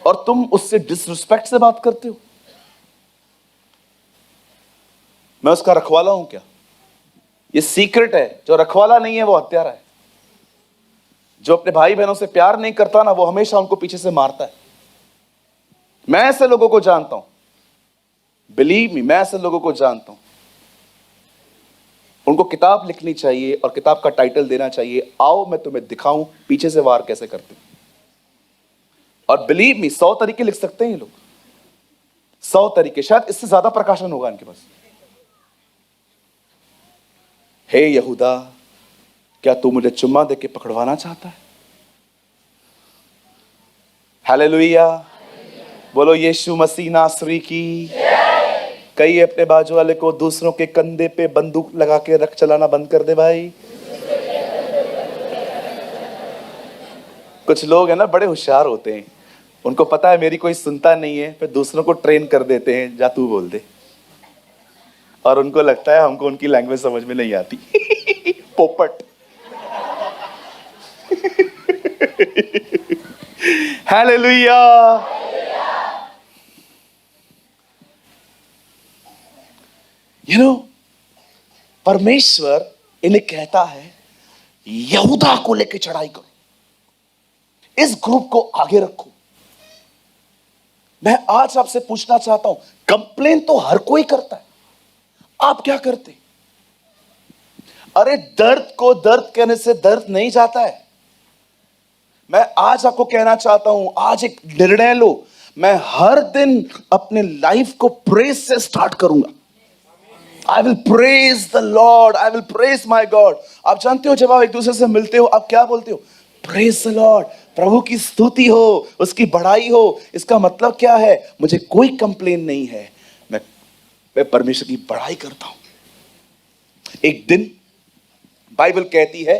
और तुम उससे डिसरिस्पेक्ट से बात करते हो। मैं उसका रखवाला हूं क्या? ये सीक्रेट है, जो रखवाला नहीं है वो हत्यारा है। जो अपने भाई बहनों से प्यार नहीं करता ना, वो हमेशा उनको पीछे से मारता है। मैं ऐसे लोगों को जानता हूं, बिलीव मी, मैं ऐसे लोगों को जानता हूं। उनको किताब लिखनी चाहिए और किताब का टाइटल देना चाहिए, आओ मैं तुम्हें दिखाऊं पीछे से वार कैसे करते हैं। और बिलीव मी, 100 तरीके लिख सकते हैं ये लोग, 100 तरीके, शायद इससे ज्यादा प्रकाशन होगा इनके पास। हे यहूदा, क्या तू मुझे चुम्मा देके पकड़वाना चाहता है? हालेलुया, बोलो यीशु मसीह नासरी की। कई अपने बाजू वाले को, दूसरों के कंधे पे बंदूक लगा के रख चलाना बंद कर दे भाई। कुछ लोग हैं ना, बड़े होशियार होते हैं, उनको पता है मेरी कोई सुनता नहीं है, फिर दूसरों को ट्रेन कर देते हैं, जा तू बोल दे, और उनको लगता है हमको उनकी लैंग्वेज समझ में नहीं आती। पोपट। हालेलुया। यू नो, परमेश्वर इन्हें कहता है यहूदा को लेकर चढ़ाई करो, इस ग्रुप को आगे रखो। मैं आज आपसे पूछना चाहता हूं, कंप्लेन तो हर कोई करता है, आप क्या करते? अरे दर्द को दर्द कहने से दर्द नहीं जाता है। मैं आज आपको कहना चाहता हूं, आज एक निर्णय लो, मैं हर दिन अपने लाइफ को प्रेज से स्टार्ट करूंगा। I will praise the Lord, I will praise my God। आप जानते हो जब आप एक दूसरे से मिलते हो, आप क्या बोलते हो? Praise the Lord, प्रभु की स्तुति हो, उसकी बढ़ाई हो। इसका मतलब क्या है? मुझे कोई कंप्लेन नहीं है, मैं परमेश्वर की बढ़ाई करता हूं। एक दिन बाइबल कहती है,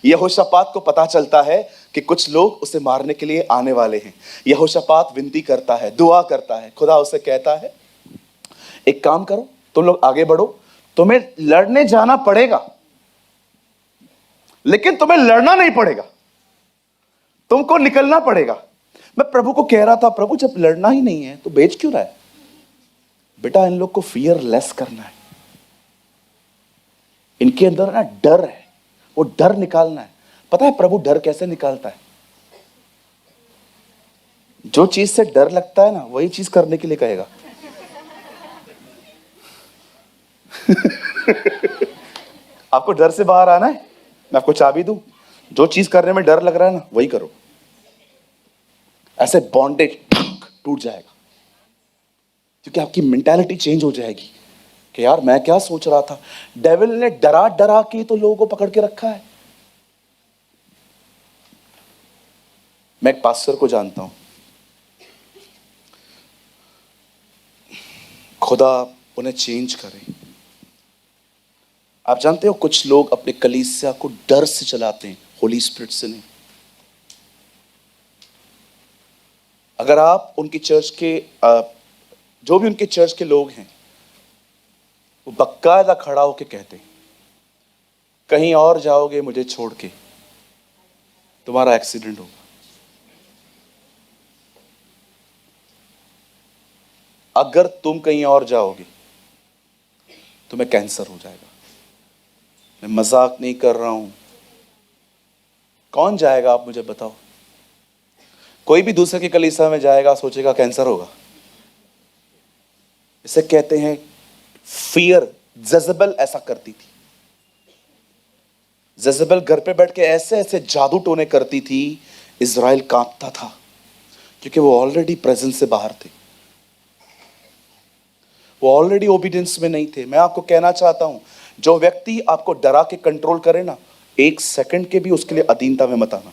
यहोशापात को पता चलता है कि कुछ लोग उसे मारने के लिए आने वाले हैं। यहोशापात विनती करता है, दुआ करता है, खुदा उसे कहता है एक काम करो, तुम लोग आगे बढ़ो, तुम्हें लड़ने जाना पड़ेगा, लेकिन तुम्हें लड़ना नहीं पड़ेगा, तुमको निकलना पड़ेगा। मैं प्रभु को कह रहा था, प्रभु जब लड़ना ही नहीं है तो बेच क्यों रहा है? बेटा इन लोग को फियरलेस करना है, इनके अंदर ना डर है, वो डर निकालना है। पता है प्रभु डर कैसे निकालता है? जो चीज से डर लगता है ना, वही चीज करने के लिए कहेगा। आपको डर से बाहर आना है, मैं आपको चाबी दूं, जो चीज करने में डर लग रहा है ना, वही करो। ऐसे बॉन्डेज टूट जाएगा, क्योंकि आपकी मेंटालिटी चेंज हो जाएगी कि यार मैं क्या सोच रहा था। डेविल ने डरा डरा के तो लोगों को पकड़ के रखा है। मैं एक पास्टर को जानता हूं, खुदा उन्हें चेंज करे। आप जानते हो कुछ लोग अपने कलीसिया को डर से चलाते हैं, होली स्पिरिट से नहीं। अगर आप उनकी चर्च के जो भी उनके चर्च के लोग हैं, वो बकायदा खड़ा होकर कहते हैं, कहीं और जाओगे मुझे छोड़ के, तुम्हारा एक्सीडेंट होगा। अगर तुम कहीं और जाओगे तुम्हें कैंसर हो जाएगा। मैं मजाक नहीं कर रहा हूं। कौन जाएगा आप मुझे बताओ? कोई भी दूसरे के कलीसिया में जाएगा, सोचेगा कैंसर होगा। इसे कहते हैं फियर। जज़ेबेल ऐसा करती थी। जज़ेबेल घर पे बैठ के ऐसे ऐसे जादू टोने करती थी, इज़राइल कांपता था, क्योंकि वो ऑलरेडी प्रेजेंस से बाहर थे, वो ऑलरेडी ओबीडियंस में नहीं थे। मैं आपको कहना चाहता हूं, जो व्यक्ति आपको डरा के कंट्रोल करे ना, एक सेकंड के भी उसके लिए अधीनता में मत आना।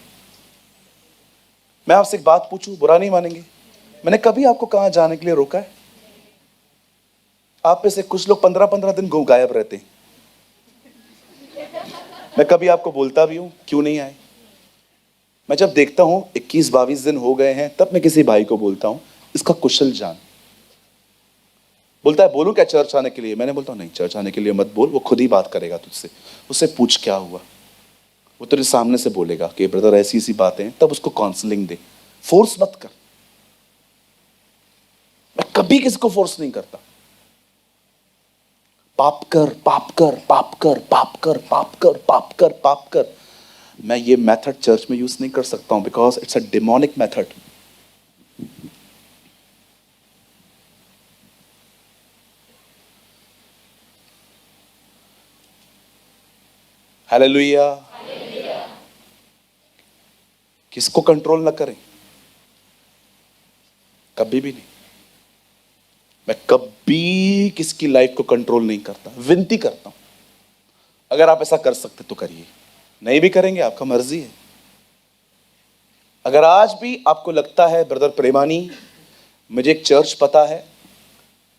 मैं आपसे एक बात पूछूं, बुरा नहीं मानेंगे? मैंने कभी आपको कहां जाने के लिए रोका है? आप में से कुछ लोग 15-15 दिन गायब रहते हैं। मैं कभी आपको बोलता भी हूं क्यों नहीं आए? मैं जब देखता हूं 21-22 दिन हो गए हैं, तब मैं किसी भाई को बोलता हूं इसका कुशल जान। बोलता है बोलूं क्या चर्च आने के लिए? मैंने बोलता हूं नहीं, चर्च आने के लिए मत बोल, वो खुद ही बात करेगा तुझसे। उससे पूछ क्या हुआ, वो तेरे सामने से बोलेगा कि ब्रदर ऐसी ऐसी बातें हैं, तब उसको काउंसलिंग दे। फोर्स मत कर। मैं कभी किसी को फोर्स नहीं करता। पाप कर, पाप कर, पाप कर, पाप कर, पाप कर, पाप कर, पाप कर। मैं ये मेथड चर्च में यूज नहीं कर सकता हूं because it's a demonic method. Hallelujah. किसको कंट्रोल ना करें, कभी भी नहीं। मैं कभी किसकी लाइफ को कंट्रोल नहीं करता, विनती करता हूं अगर आप ऐसा कर सकते तो करिए, नहीं भी करेंगे आपका मर्जी है। अगर आज भी आपको लगता है ब्रदर प्रेमानी मुझे एक चर्च पता है,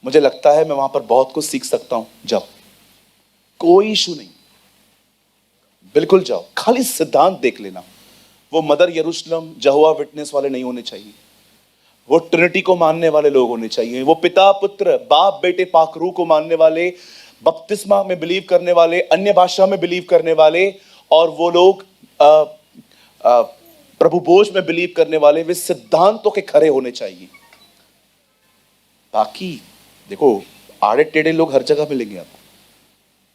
मुझे लगता है मैं वहां पर बहुत कुछ सीख सकता हूं, जाओ, कोई इशू नहीं, बिल्कुल जाओ। खाली सिद्धांत देख लेना, वो मदर यरूशलेम जहोवा विटनेस वाले नहीं होने चाहिए, वो ट्रिनिटी को मानने वाले लोग होने चाहिए, वो पिता पुत्र बाप बेटे पाकरू को मानने वाले, बपतिस्मा में बिलीव करने वाले, अन्य भाषा में बिलीव करने वाले, और वो लोग प्रभु बोझ में बिलीव करने वाले, वे सिद्धांतों के खरे होने चाहिए। बाकी देखो आड़े टेढ़े लोग हर जगह मिलेंगे आपको,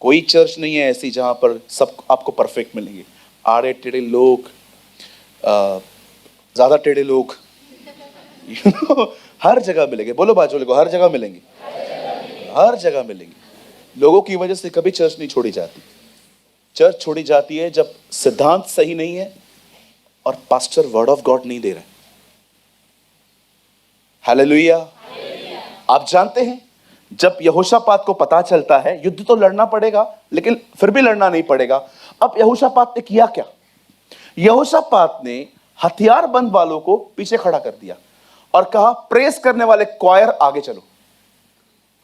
कोई चर्च नहीं है ऐसी जहां पर सब आपको परफेक्ट मिलेंगे। आड़े टेढ़े लोग, ज्यादा टेढ़े लोग हर जगह मिलेंगे। बोलो बाजू को, हर जगह मिलेंगे, हर जगह मिलेंगे। लोगों की वजह से कभी चर्च नहीं छोड़ी जाती। चर्च छोड़ी जाती है जब सिद्धांत सही नहीं है और पास्टर वर्ड ऑफ गॉड नहीं दे रहे। हालेलुया। आप जानते हैं जब यहोशापात को पता चलता है युद्ध तो लड़ना पड़ेगा, लेकिन फिर भी लड़ना नहीं पड़ेगा, अब यहोशापात ने किया क्या? यहोशापात ने हथियारबंद वालों को पीछे खड़ा कर दिया और कहा प्रेस करने वाले क्वायर आगे चलो।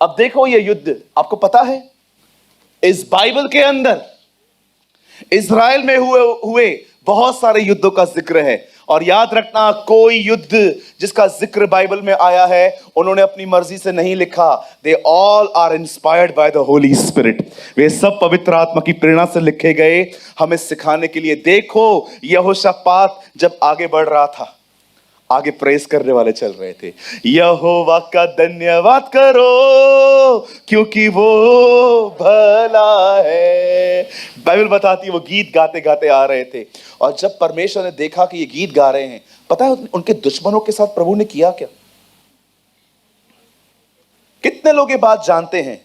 अब देखो ये युद्ध, आपको पता है इस बाइबल के अंदर इज़राइल में हुए बहुत सारे युद्धों का जिक्र है, और याद रखना कोई युद्ध जिसका जिक्र बाइबल में आया है उन्होंने अपनी मर्जी से नहीं लिखा। They all are inspired by the Holy Spirit. वे सब पवित्र आत्मा की प्रेरणा से लिखे गए हमें सिखाने के लिए। देखो यहोशापात जब आगे बढ़ रहा था, आगे प्रेस करने वाले चल रहे थे, यहोवा का धन्यवाद करो क्योंकि वो भला है। बाइबल बताती है वो गीत गाते गाते आ रहे थे, और जब परमेश्वर ने देखा कि ये गीत गा रहे हैं, पता है उनके दुश्मनों के साथ प्रभु ने किया क्या? कितने लोग ये बात जानते हैं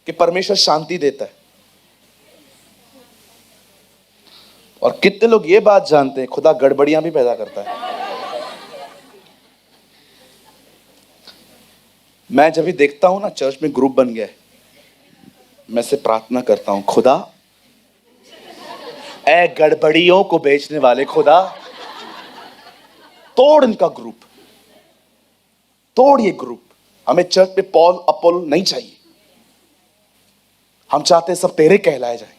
कि परमेश्वर शांति देता है, और कितने लोग ये बात जानते हैं खुदा गड़बड़ियां भी पैदा करता है। मैं जब भी देखता हूं ना चर्च में ग्रुप बन गया है, मैं से प्रार्थना करता हूं खुदा ए गड़बड़ियों को बेचने वाले खुदा तोड़ इनका ग्रुप, तोड़ ये ग्रुप। हमें चर्च में पॉल अपोल नहीं चाहिए, हम चाहते सब तेरे कहलाए जाए।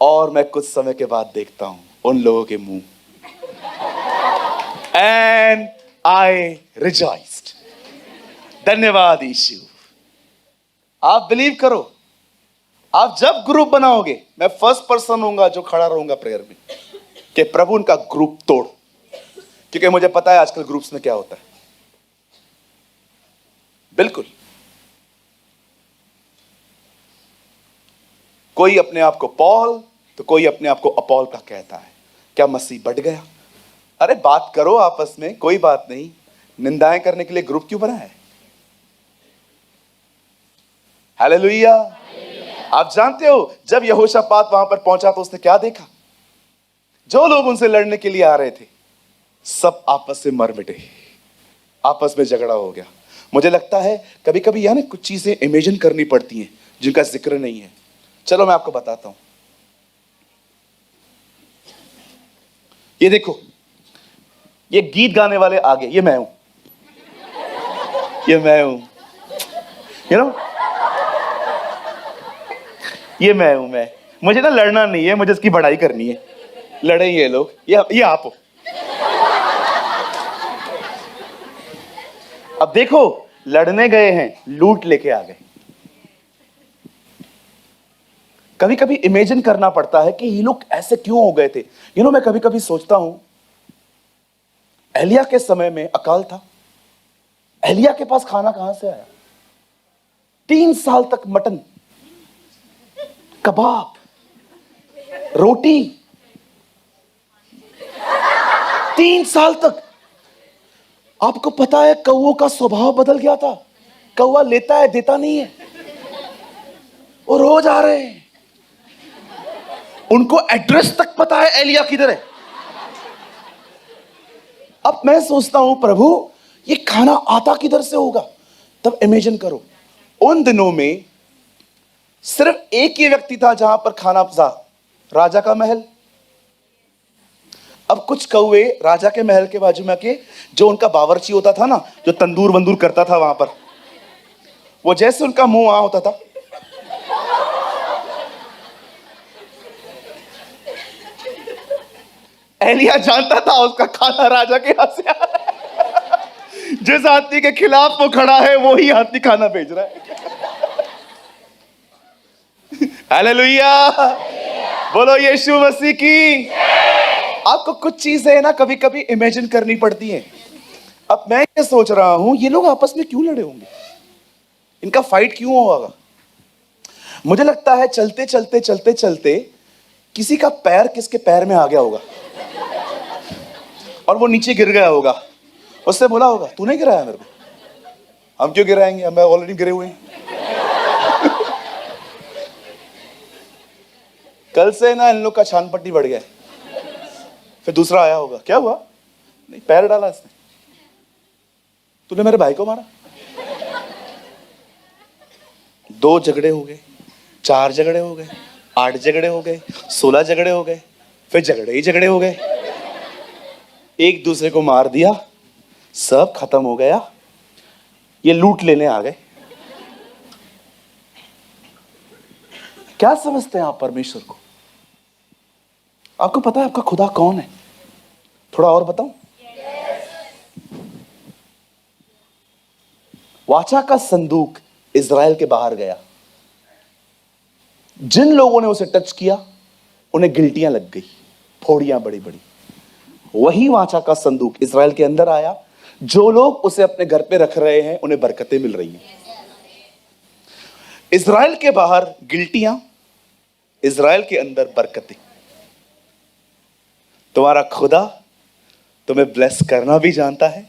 और मैं कुछ समय के बाद देखता हूं उन लोगों के मुंह, एंड आई रिजॉइस्ड। धन्यवाद यीशु। आप बिलीव करो, आप जब ग्रुप बनाओगे मैं फर्स्ट पर्सन होऊंगा जो खड़ा रहूंगा प्रेयर में कि प्रभु उनका ग्रुप तोड़, क्योंकि मुझे पता है आजकल ग्रुप्स में क्या होता है। बिल्कुल, कोई अपने आप को पॉल तो कोई अपने आप को अपॉल का कहता है। क्या मसीह बढ़ गया? अरे बात करो आपस में, कोई बात नहीं। निंदाएं करने के लिए ग्रुप क्यों बना है? हालेलुया। आप जानते हो जब यहोशापात वहां पर पहुंचा तो उसने क्या देखा? जो लोग उनसे लड़ने के लिए आ रहे थे सब आपस से मर मिटे, आपस में झगड़ा हो गया। मुझे लगता है कभी कभी यानी कुछ चीजें इमेजिन करनी पड़ती हैं जिनका जिक्र नहीं है। चलो मैं आपको बताता हूं। ये देखो, ये गीत गाने वाले आगे, ये मैं हूं, ये मैं हूं, यू नो, ये मैं हूं। मैं, मुझे ना लड़ना नहीं है, मुझे इसकी बढ़ाई करनी है। लड़े ये लोग, ये आप हो। अब देखो लड़ने गए हैं, लूट लेके आ गए। कभी कभी इमेजिन करना पड़ता है कि ये लोग ऐसे क्यों हो गए थे। मैं कभी कभी सोचता हूं एलिया के समय में अकाल था, एलिया के पास खाना कहां से आया? 3 साल तक मटन, कबाब, रोटी 3 साल तक। आपको पता है कौओं का स्वभाव बदल गया था। कौवा लेता है, देता नहीं है। वो रोज आ रहे हैं। उनको एड्रेस तक पता है एलिया किधर है। अब मैं सोचता हूं प्रभु ये खाना आता किधर से होगा। तब इमेजिन करो, उन दिनों में सिर्फ एक ही व्यक्ति था जहां पर खाना था, राजा का महल। अब कुछ कौवे राजा के महल के बाजू में के, जो उनका बावर्ची होता था ना, जो तंदूर वंदूर करता था वहां पर, वो जैसे उनका मुंह वहां होता था, एलिया जानता था उसका खाना राजा के हाथ से आ रहा है। जिस आदमी के खिलाफ वो खड़ा है वो ही आदमी खाना भेज रहा है। हालेलुया, बोलो यीशु मसीह की। आपको कुछ चीजें ना कभी कभी इमेजिन करनी पड़ती हैं। अब मैं ये सोच रहा हूं ये लोग आपस में क्यों लड़े होंगे, इनका फाइट क्यों होगा। मुझे लगता है चलते चलते चलते चलते किसी का पैर किसके पैर में आ गया होगा और वो नीचे गिर गया होगा। उससे बोला होगा तूने गिराया मेरे को। हम क्यों गिराएंगे, हम ऑलरेडी गिरे हुए हैं। कल से ना इन लोग का छान पट्टी बढ़ गया। फिर दूसरा आया होगा, क्या हुआ, नहीं पैर डाला इसने, तूने मेरे भाई को मारा। 2 झगड़े हो गए, 4 झगड़े हो गए, 8 झगड़े हो गए, 16 झगड़े हो गए, फिर झगड़े ही झगड़े हो गए। एक दूसरे को मार दिया, सब खत्म हो गया। ये लूट लेने आ गए। क्या समझते हैं आप परमेश्वर को? आपको पता है आपका खुदा कौन है? थोड़ा और बताऊं? वाचा का संदूक इज़राइल के बाहर गया। जिन लोगों ने उसे टच किया उन्हें गिल्टियां लग गई, फोड़ियां बड़ी बड़ी। वही वाचा का संदूक इज़राइल के अंदर आया। जो लोग उसे अपने घर पे रख रहे हैं उन्हें बरकतें मिल रही हैं। इज़राइल के बाहर गिल्टियां, इज़राइल के अंदर बरकतें। तुम्हारा खुदा तुम्हें ब्लेस करना भी जानता है,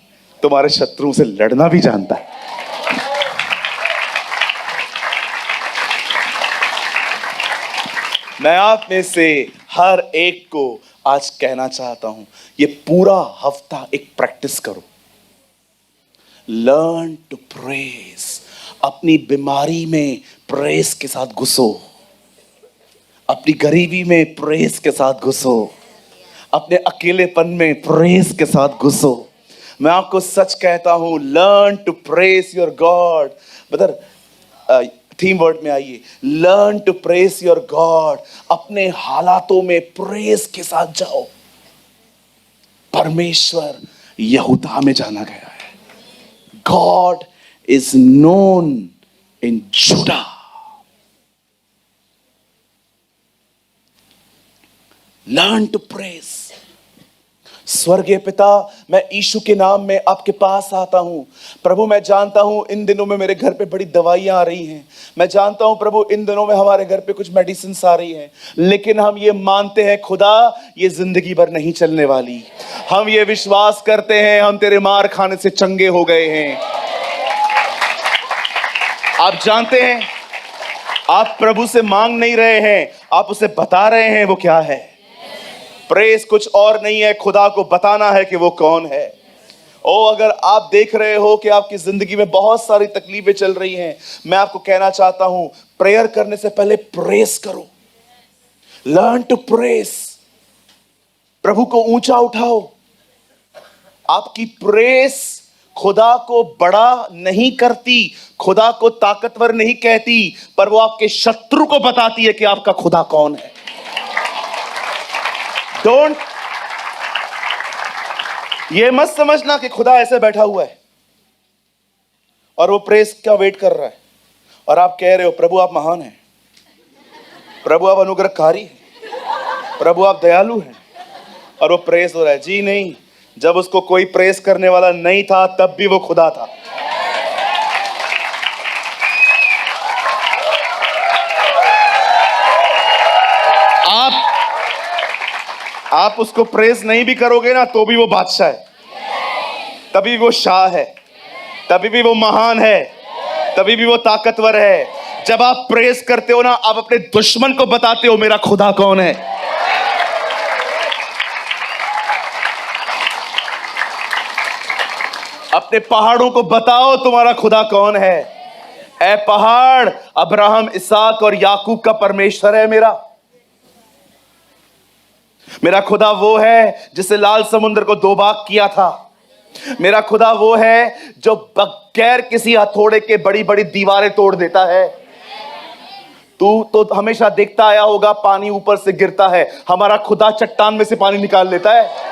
तुम्हारे शत्रुओं से लड़ना भी जानता है। मैं आप में से हर एक को आज कहना चाहता हूं, ये पूरा हफ्ता एक प्रैक्टिस करो। Learn to praise. अपनी बीमारी में प्रेज के साथ घुसो, अपनी गरीबी में प्रेज के साथ घुसो, अपने अकेलेपन में प्रेज के साथ घुसो। मैं आपको सच कहता हूं, learn to praise your God. Brother theme word में आइए, learn to praise your God. अपने हालातों में प्रेज के साथ जाओ। परमेश्वर यहूदा में जाना गया है। God is known in Judah. Learn to praise. स्वर्गीय पिता, मैं यीशु के नाम में आपके पास आता हूं। प्रभु मैं जानता हूं इन दिनों में मेरे घर पे बड़ी दवाइयां आ रही हैं। मैं जानता हूं प्रभु इन दिनों में हमारे घर पे कुछ मेडिसिन आ रही हैं, लेकिन हम ये मानते हैं खुदा ये जिंदगी भर नहीं चलने वाली। हम ये विश्वास करते हैं हम तेरे मार खाने से चंगे हो गए हैं। आप जानते हैं, आप प्रभु से मांग नहीं रहे हैं, आप उसे बता रहे हैं वो क्या है। प्रेस कुछ और नहीं है, खुदा को बताना है कि वो कौन है। ओ अगर आप देख रहे हो कि आपकी जिंदगी में बहुत सारी तकलीफें चल रही हैं, मैं आपको कहना चाहता हूं, प्रेयर करने से पहले प्रेस करो। Learn to press. प्रभु को ऊंचा उठाओ। आपकी प्रेस खुदा को बड़ा नहीं करती, खुदा को ताकतवर नहीं कहती, पर वो आपके शत्रु को बताती है कि आपका खुदा कौन है। डोंट, ये मत समझना कि खुदा ऐसे बैठा हुआ है और वो प्रेस का वेट कर रहा है और आप कह रहे हो प्रभु आप महान हैं, प्रभु आप अनुग्रहकारी हैं, प्रभु आप दयालु हैं, और वो प्रेस हो रहा है। जी नहीं, जब उसको कोई प्रेस करने वाला नहीं था तब भी वो खुदा था। आप आप उसको प्रेज नहीं भी करोगे ना तो भी वो बादशाह है, तभी वो शाह है, तभी भी वो महान है, तभी भी वो ताकतवर है। जब आप प्रेज करते हो ना, आप अपने दुश्मन को बताते हो मेरा खुदा कौन है। अपने पहाड़ों को बताओ तुम्हारा खुदा कौन है। ऐ पहाड़, अब्राहम, इसहाक और याकूब का परमेश्वर है मेरा। मेरा खुदा वो है जिसे लाल समुद्र को दो भाग किया था। मेरा खुदा वो है जो बगैर किसी हथौड़े के बड़ी बड़ी दीवारें तोड़ देता है। तू तो हमेशा देखता आया होगा पानी ऊपर से गिरता है, हमारा खुदा चट्टान में से पानी निकाल लेता है।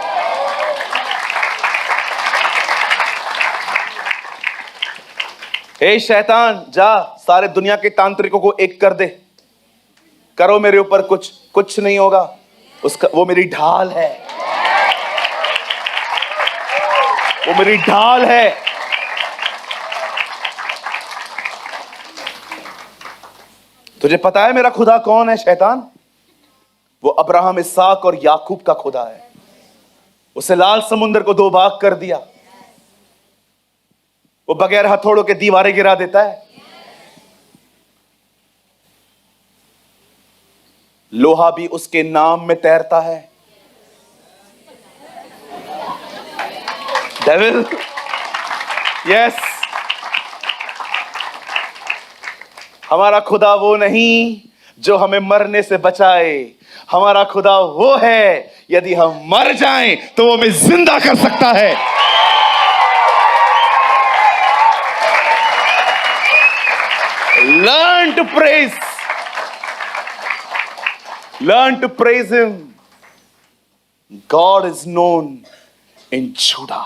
ए शैतान, जा सारे दुनिया के तांत्रिकों को एक कर दे, करो मेरे ऊपर कुछ नहीं होगा। उसका वो मेरी ढाल है, वो मेरी ढाल है। तुझे पता है मेरा खुदा कौन है शैतान? वो अब्राहम, इसहाक और याकूब का खुदा है। उसे लाल समुद्र को दो भाग कर दिया, वो बगैर हथौड़ों के दीवारें गिरा देता है। लोहा भी उसके नाम में तैरता है। डेविल, यस, हमारा खुदा वो नहीं जो हमें मरने से बचाए। हमारा खुदा वो है यदि हम मर जाएं तो वो हमें जिंदा कर सकता है। Learn to praise. Learn to praise him. God is known in Judah.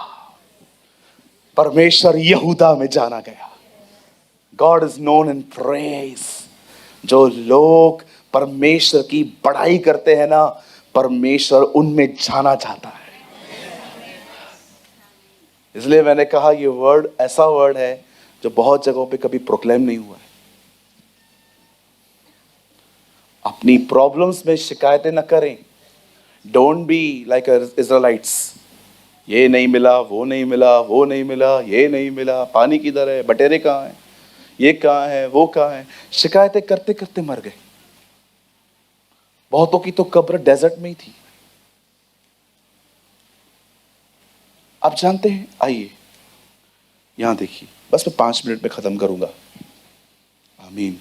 परमेश्वर यहूदा में जाना गया। God is known in praise. जो लोग परमेश्वर की बड़ाई करते हैं ना, परमेश्वर उनमें जाना जाता है। इसलिए मैंने कहा ये वर्ड ऐसा वर्ड है जो बहुत जगहों पे कभी प्रोक्लेम नहीं हुआ है। अपनी प्रॉब्लम्स में शिकायतें न करें। डोंट बी लाइक इज़राइलिट्स, ये नहीं मिला, वो नहीं मिला, वो नहीं मिला, ये नहीं मिला, पानी किधर है, बटेरे कहाँ हैं, ये कहाँ है, वो कहाँ है। शिकायतें करते करते मर गए। बहुतों की तो कब्र डेजर्ट में ही थी। आप जानते हैं, आइए यहां देखिए, बस मैं 5 मिनट में खत्म करूंगा। आमीन।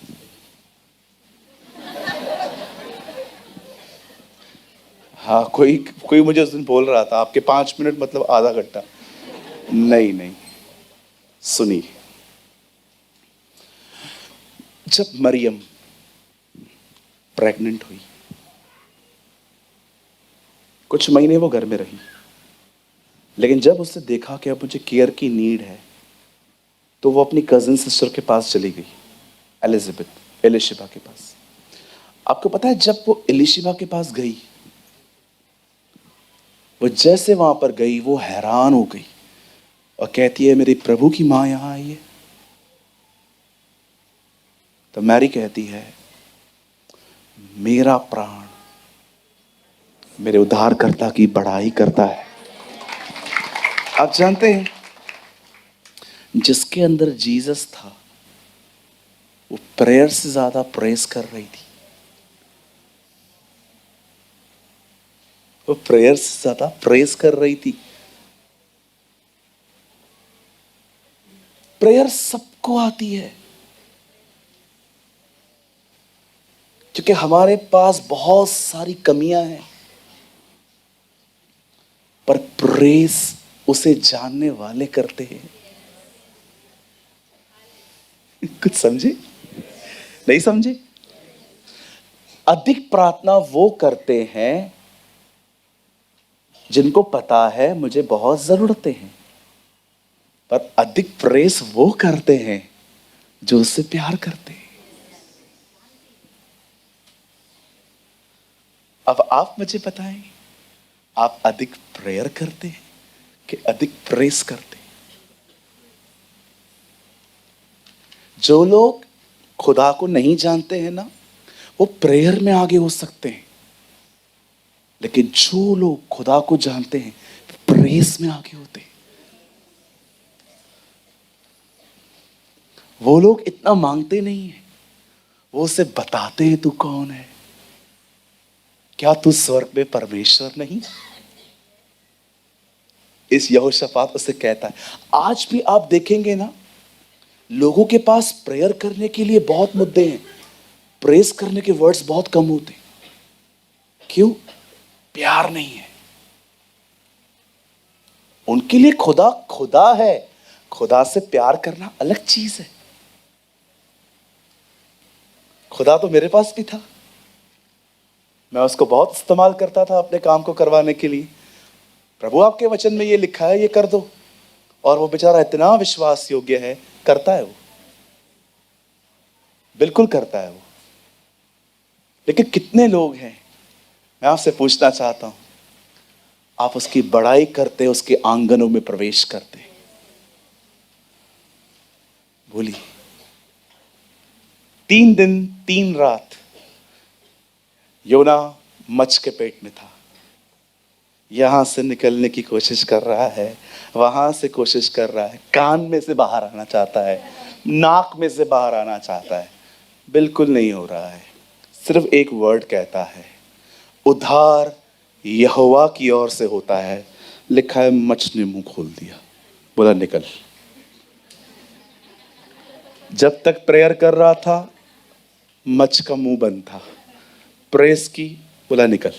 हाँ, कोई मुझे उस दिन बोल रहा था आपके 5 मिनट मतलब आधा घंटा। नहीं, सुनिए। जब मरियम प्रेग्नेंट हुई, कुछ महीने वो घर में रही, लेकिन जब उसने देखा कि अब मुझे केयर की नीड है, तो वो अपनी कजिन सिस्टर के पास चली गई, एलिशिबा के पास। आपको पता है, जब वो एलिशिबा के पास गई, वो जैसे वहां पर गई, वो हैरान हो गई और कहती है मेरे प्रभु की मां यहां आई है। तो मैरी कहती है मेरा प्राण मेरे उद्धारकर्ता की बड़ाई करता है। आप जानते हैं, जिसके अंदर जीसस था वो प्रेयर से ज्यादा प्रेस कर रही थी। वो प्रेयर से ज्यादा प्रेस कर रही थी। प्रेयर सबको आती है, क्योंकि हमारे पास बहुत सारी कमियां हैं, पर प्रेस उसे जानने वाले करते हैं। कुछ समझे? नहीं समझे? अधिक प्रार्थना वो करते हैं जिनको पता है मुझे बहुत जरूरतें हैं, पर अधिक प्रेस वो करते हैं जो उससे प्यार करते हैं। अब आप मुझे बताएं, आप अधिक प्रेयर करते हैं कि अधिक प्रेस करते हैं? जो लोग खुदा को नहीं जानते हैं ना, वो प्रेयर में आगे हो सकते हैं, लेकिन जो लोग खुदा को जानते हैं प्रेस में आगे होते हैं। वो लोग इतना मांगते नहीं है, वो उसे बताते हैं तू कौन है। क्या तू स्वर्ग में परमेश्वर नहीं? इस यहोशापात उसे कहता है। आज भी आप देखेंगे ना, लोगों के पास प्रेयर करने के लिए बहुत मुद्दे हैं, प्रेस करने के वर्ड्स बहुत कम होते हैं। क्यों? प्यार नहीं है। उनके लिए खुदा खुदा है, खुदा से प्यार करना अलग चीज है। खुदा तो मेरे पास भी था, मैं उसको बहुत इस्तेमाल करता था अपने काम को करवाने के लिए। प्रभु आपके वचन में ये लिखा है, ये कर दो, और वो बेचारा इतना विश्वास योग्य है, करता है वो, बिल्कुल करता है वो। लेकिन कितने लोग हैं, मैं आपसे पूछना चाहता हूं, आप उसकी बड़ाई करते, उसके आंगनों में प्रवेश करते? बोलिए। 3 दिन 3 रात योना मच्छ के पेट में था। यहां से निकलने की कोशिश कर रहा है, वहां से कोशिश कर रहा है, कान में से बाहर आना चाहता है, नाक में से बाहर आना चाहता है, बिल्कुल नहीं हो रहा है। सिर्फ एक वर्ड कहता है, उद्धार यहोवा की ओर से होता है। लिखा है मच्छ ने मुंह खोल दिया, बोला निकल। जब तक प्रेयर कर रहा था मच्छ का मुंह बंद था, प्रेस की, बोला निकल।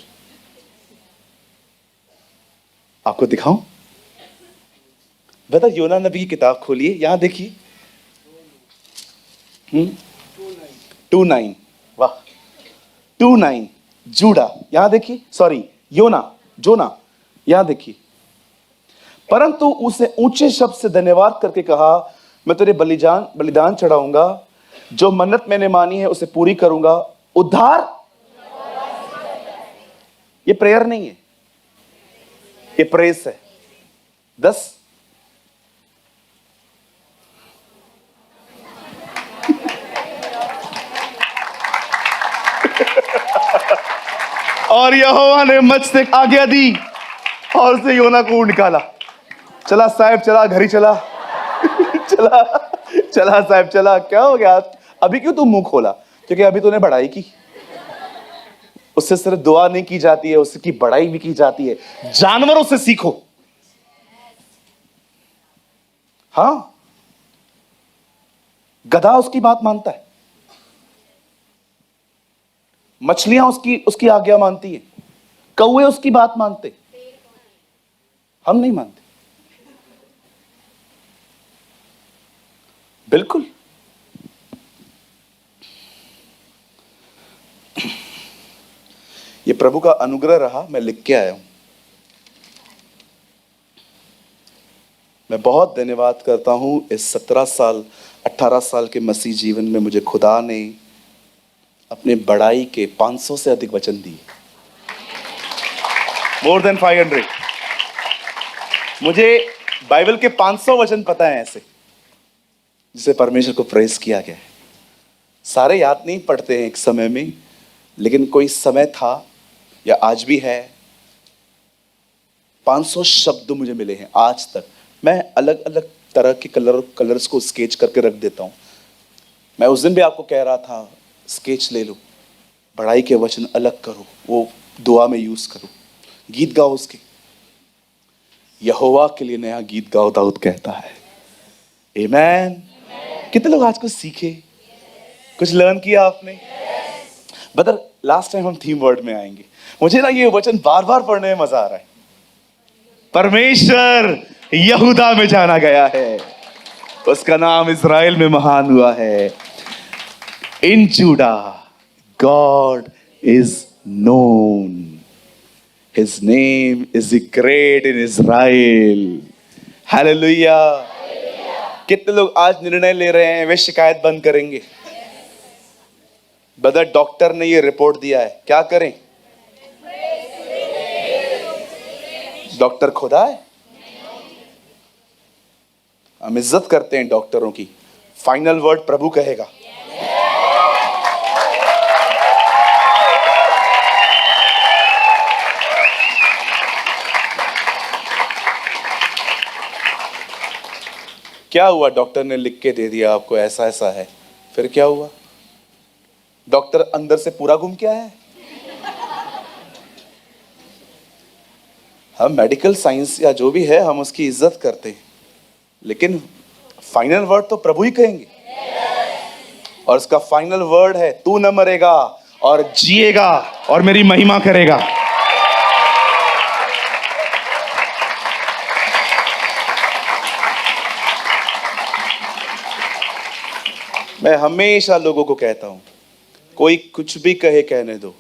आपको दिखाऊं? बता, योना नबी की किताब खोलिए, यहां देखिए। 2:9, वाह, 2:9, जूडा, यहां देखिए, सॉरी योना, जोना, यहां देखिए। परंतु उसे ऊंचे शब्द से धन्यवाद करके कहा, मैं तेरे बलिदान चढ़ाऊंगा, जो मन्नत मैंने मानी है उसे पूरी करूंगा। उद्धार, ये प्रेयर नहीं है, ये प्रेस है। 10, और यहोवा ने मच्छ से आज्ञा दी और उसे योना को निकाला। चला साहब, चला घर ही चला। चला चला साहब, चला। क्या हो गया? अभी क्यों तू मुंह खोला? क्योंकि अभी तूने बड़ाई की। उससे सिर्फ दुआ नहीं की जाती है, उसकी बड़ाई भी की जाती है। जानवरों से सीखो। हाँ, गधा उसकी बात मानता है, मछलियां उसकी आज्ञा मानती है, कौवे उसकी बात मानते, हम नहीं मानते। बिल्कुल। ये प्रभु का अनुग्रह रहा, मैं लिख के आया हूं। मैं बहुत धन्यवाद करता हूं, इस 17 साल 18 साल के मसीह जीवन में मुझे खुदा ने अपने बड़ाई के 500 से अधिक वचन दिए, मोर देन 500। मुझे बाइबल के 500 वचन पता है ऐसे, जिसे परमेश्वर को प्रेस किया गया है। सारे याद नहीं पड़ते हैं एक समय में, लेकिन कोई समय था या आज भी है, 500 शब्द मुझे मिले हैं आज तक। मैं अलग अलग तरह के कलर्स को स्केच करके रख देता हूं। मैं उस दिन भी आपको कह रहा था, स्केच ले लो, बड़ाई के वचन अलग करो, वो दुआ में यूज करो, गीत गाओ उसके। यहोवा के लिए नया गीत गाओ, दाऊद कहता है। आमेन। कितने लोग आज कुछ सीखे, कुछ लर्न किया आपने? बदर, लास्ट टाइम हम थीम वर्ड में आएंगे। मुझे ना ये वचन बार बार पढ़ने में मजा आ रहा है। परमेश्वर यहूदा में जाना गया है, उसका नाम इज़राइल में महान हुआ है। In Judah God is known, his name is great in Israel. Hallelujah. कितने लोग आज निर्णय ले रहे हैं वे शिकायत बंद करेंगे? ब्रदर, डॉक्टर ने ये रिपोर्ट दिया है, क्या करें? डॉक्टर खुदा है? हम इज्जत करते हैं डॉक्टरों की, फाइनल वर्ड प्रभु कहेगा। क्या हुआ? डॉक्टर ने लिख के दे दिया आपको ऐसा ऐसा है, फिर क्या हुआ? डॉक्टर अंदर से पूरा घूम के आया है। हम मेडिकल साइंस या जो भी है हम उसकी इज्जत करते हैं, लेकिन फाइनल वर्ड तो प्रभु ही कहेंगे। और उसका फाइनल वर्ड है, तू न मरेगा और जिएगा और मेरी महिमा करेगा। मैं हमेशा लोगों को कहता हूं, कोई कुछ भी कहे कहने दो,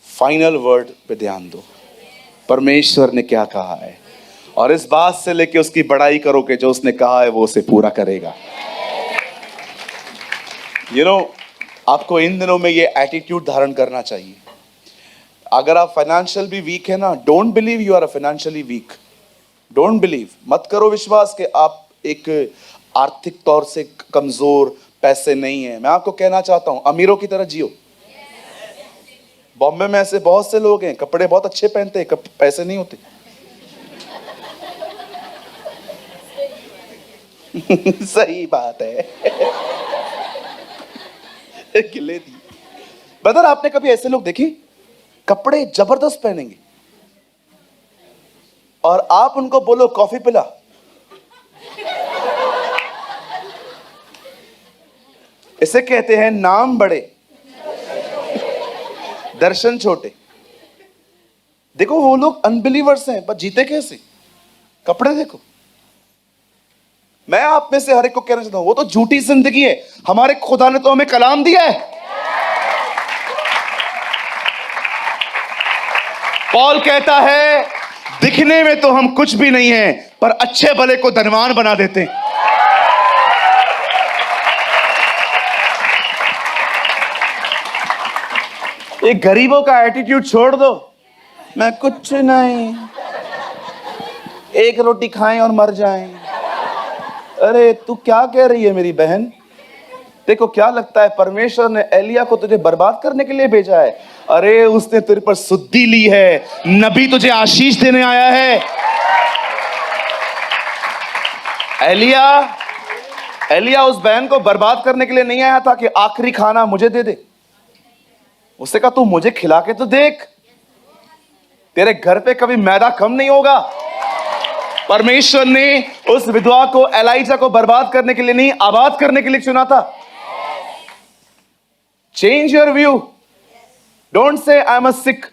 फाइनल वर्ड पे ध्यान दो, परमेश्वर ने क्या कहा है, और इस बात से लेके उसकी बड़ाई करो कि जो उसने कहा है वो उसे पूरा करेगा। आपको इन दिनों में ये एटीट्यूड धारण करना चाहिए। अगर आप फाइनेंशियल भी वीक है ना, don't believe you are a financially weak. Don't believe, मत करो विश्वास कि आप एक आर्थिक तौर से कमजोर, पैसे नहीं है। मैं आपको कहना चाहता हूं, अमीरों की तरह जियो। बॉम्बे में ऐसे बहुत से लोग हैं, कपड़े बहुत अच्छे पहनते हैं, पैसे नहीं होते। सही बात है। गिले दी। ब्रदर, आपने कभी ऐसे लोग देखे, कपड़े जबरदस्त पहनेंगे और आप उनको बोलो कॉफी पिला, इसे कहते हैं नाम बड़े दर्शन छोटे। देखो वो लोग अनबिलीवर्स हैं, पर जीते कैसे? कपड़े देखो। मैं आप में से हर एक को कहना चाहता हूं, वो तो झूठी जिंदगी है। हमारे खुदा ने तो हमें कलाम दिया है। पॉल कहता है, दिखने में तो हम कुछ भी नहीं है, पर अच्छे भले को धनवान बना देते हैं। एक गरीबों का एटीट्यूड छोड़ दो, मैं कुछ नहीं, एक रोटी खाएं और मर जाएं। अरे तू क्या कह रही है मेरी बहन? देखो क्या लगता है परमेश्वर ने एलिया को तुझे बर्बाद करने के लिए भेजा है? अरे उसने तेरे पर सुद्धि ली है, नबी तुझे आशीष देने आया है। एलिया उस बहन को बर्बाद करने के लिए नहीं आया था कि आखिरी खाना मुझे दे दे। उससे कहा तू मुझे खिला के तो देख, तेरे घर पे कभी मैदा कम नहीं होगा। परमेश्वर ने उस विधवा को, एलाइजा को बर्बाद करने के लिए नहीं, आबाद करने के लिए चुना था। Change your view. Don't say I am sick.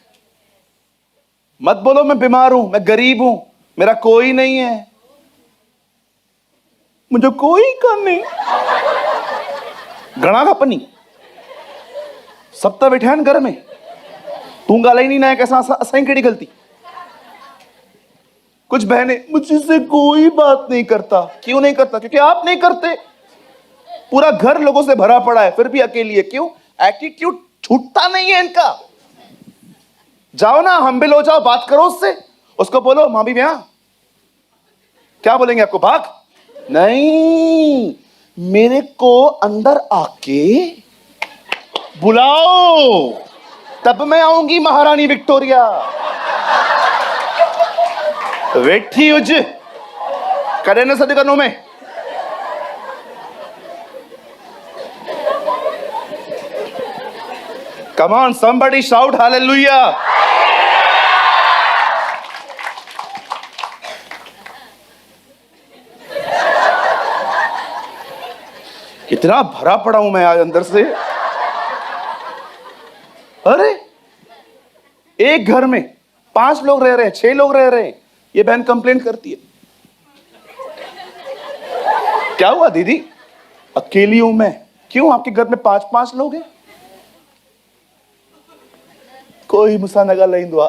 मत बोलो मैं बीमार हूं, मैं गरीब हूं, मेरा कोई नहीं है, मुझे कोई कम नहीं। गणा का पनी सप्ताह बैठा घर में, तू गाला ही नहीं ना, कैसा असाई केड़ी गलती। कुछ बहनें, मुझसे कोई बात नहीं करता। क्यों नहीं करता? क्योंकि आप नहीं करते। पूरा घर लोगों से भरा पड़ा है, फिर भी अकेली है। क्यों? एटीट्यूड छूटता नहीं है इनका। जाओ ना, हम्बिल हो जाओ, बात करो उससे, उसको बोलो मां भी ब्याह। क्या बोलेंगे आपको? भाग नहीं, मेरे को अंदर आके बुलाओ, तब मैं आऊंगी महारानी विक्टोरिया। वेठी उज करे न सदगनों में। Come on, somebody shout hallelujah. कितना भरा पड़ा हूं मैं आज अंदर से। अरे एक घर में 5 लोग रह रहे हैं, 6 लोग रह रहे हैं, ये बहन कंप्लेन करती है। क्या हुआ दीदी? अकेली हूं मैं। क्यों? आपके घर में 5-5 लोग हैं। कोई मुझसे नगा नहीं दुआ,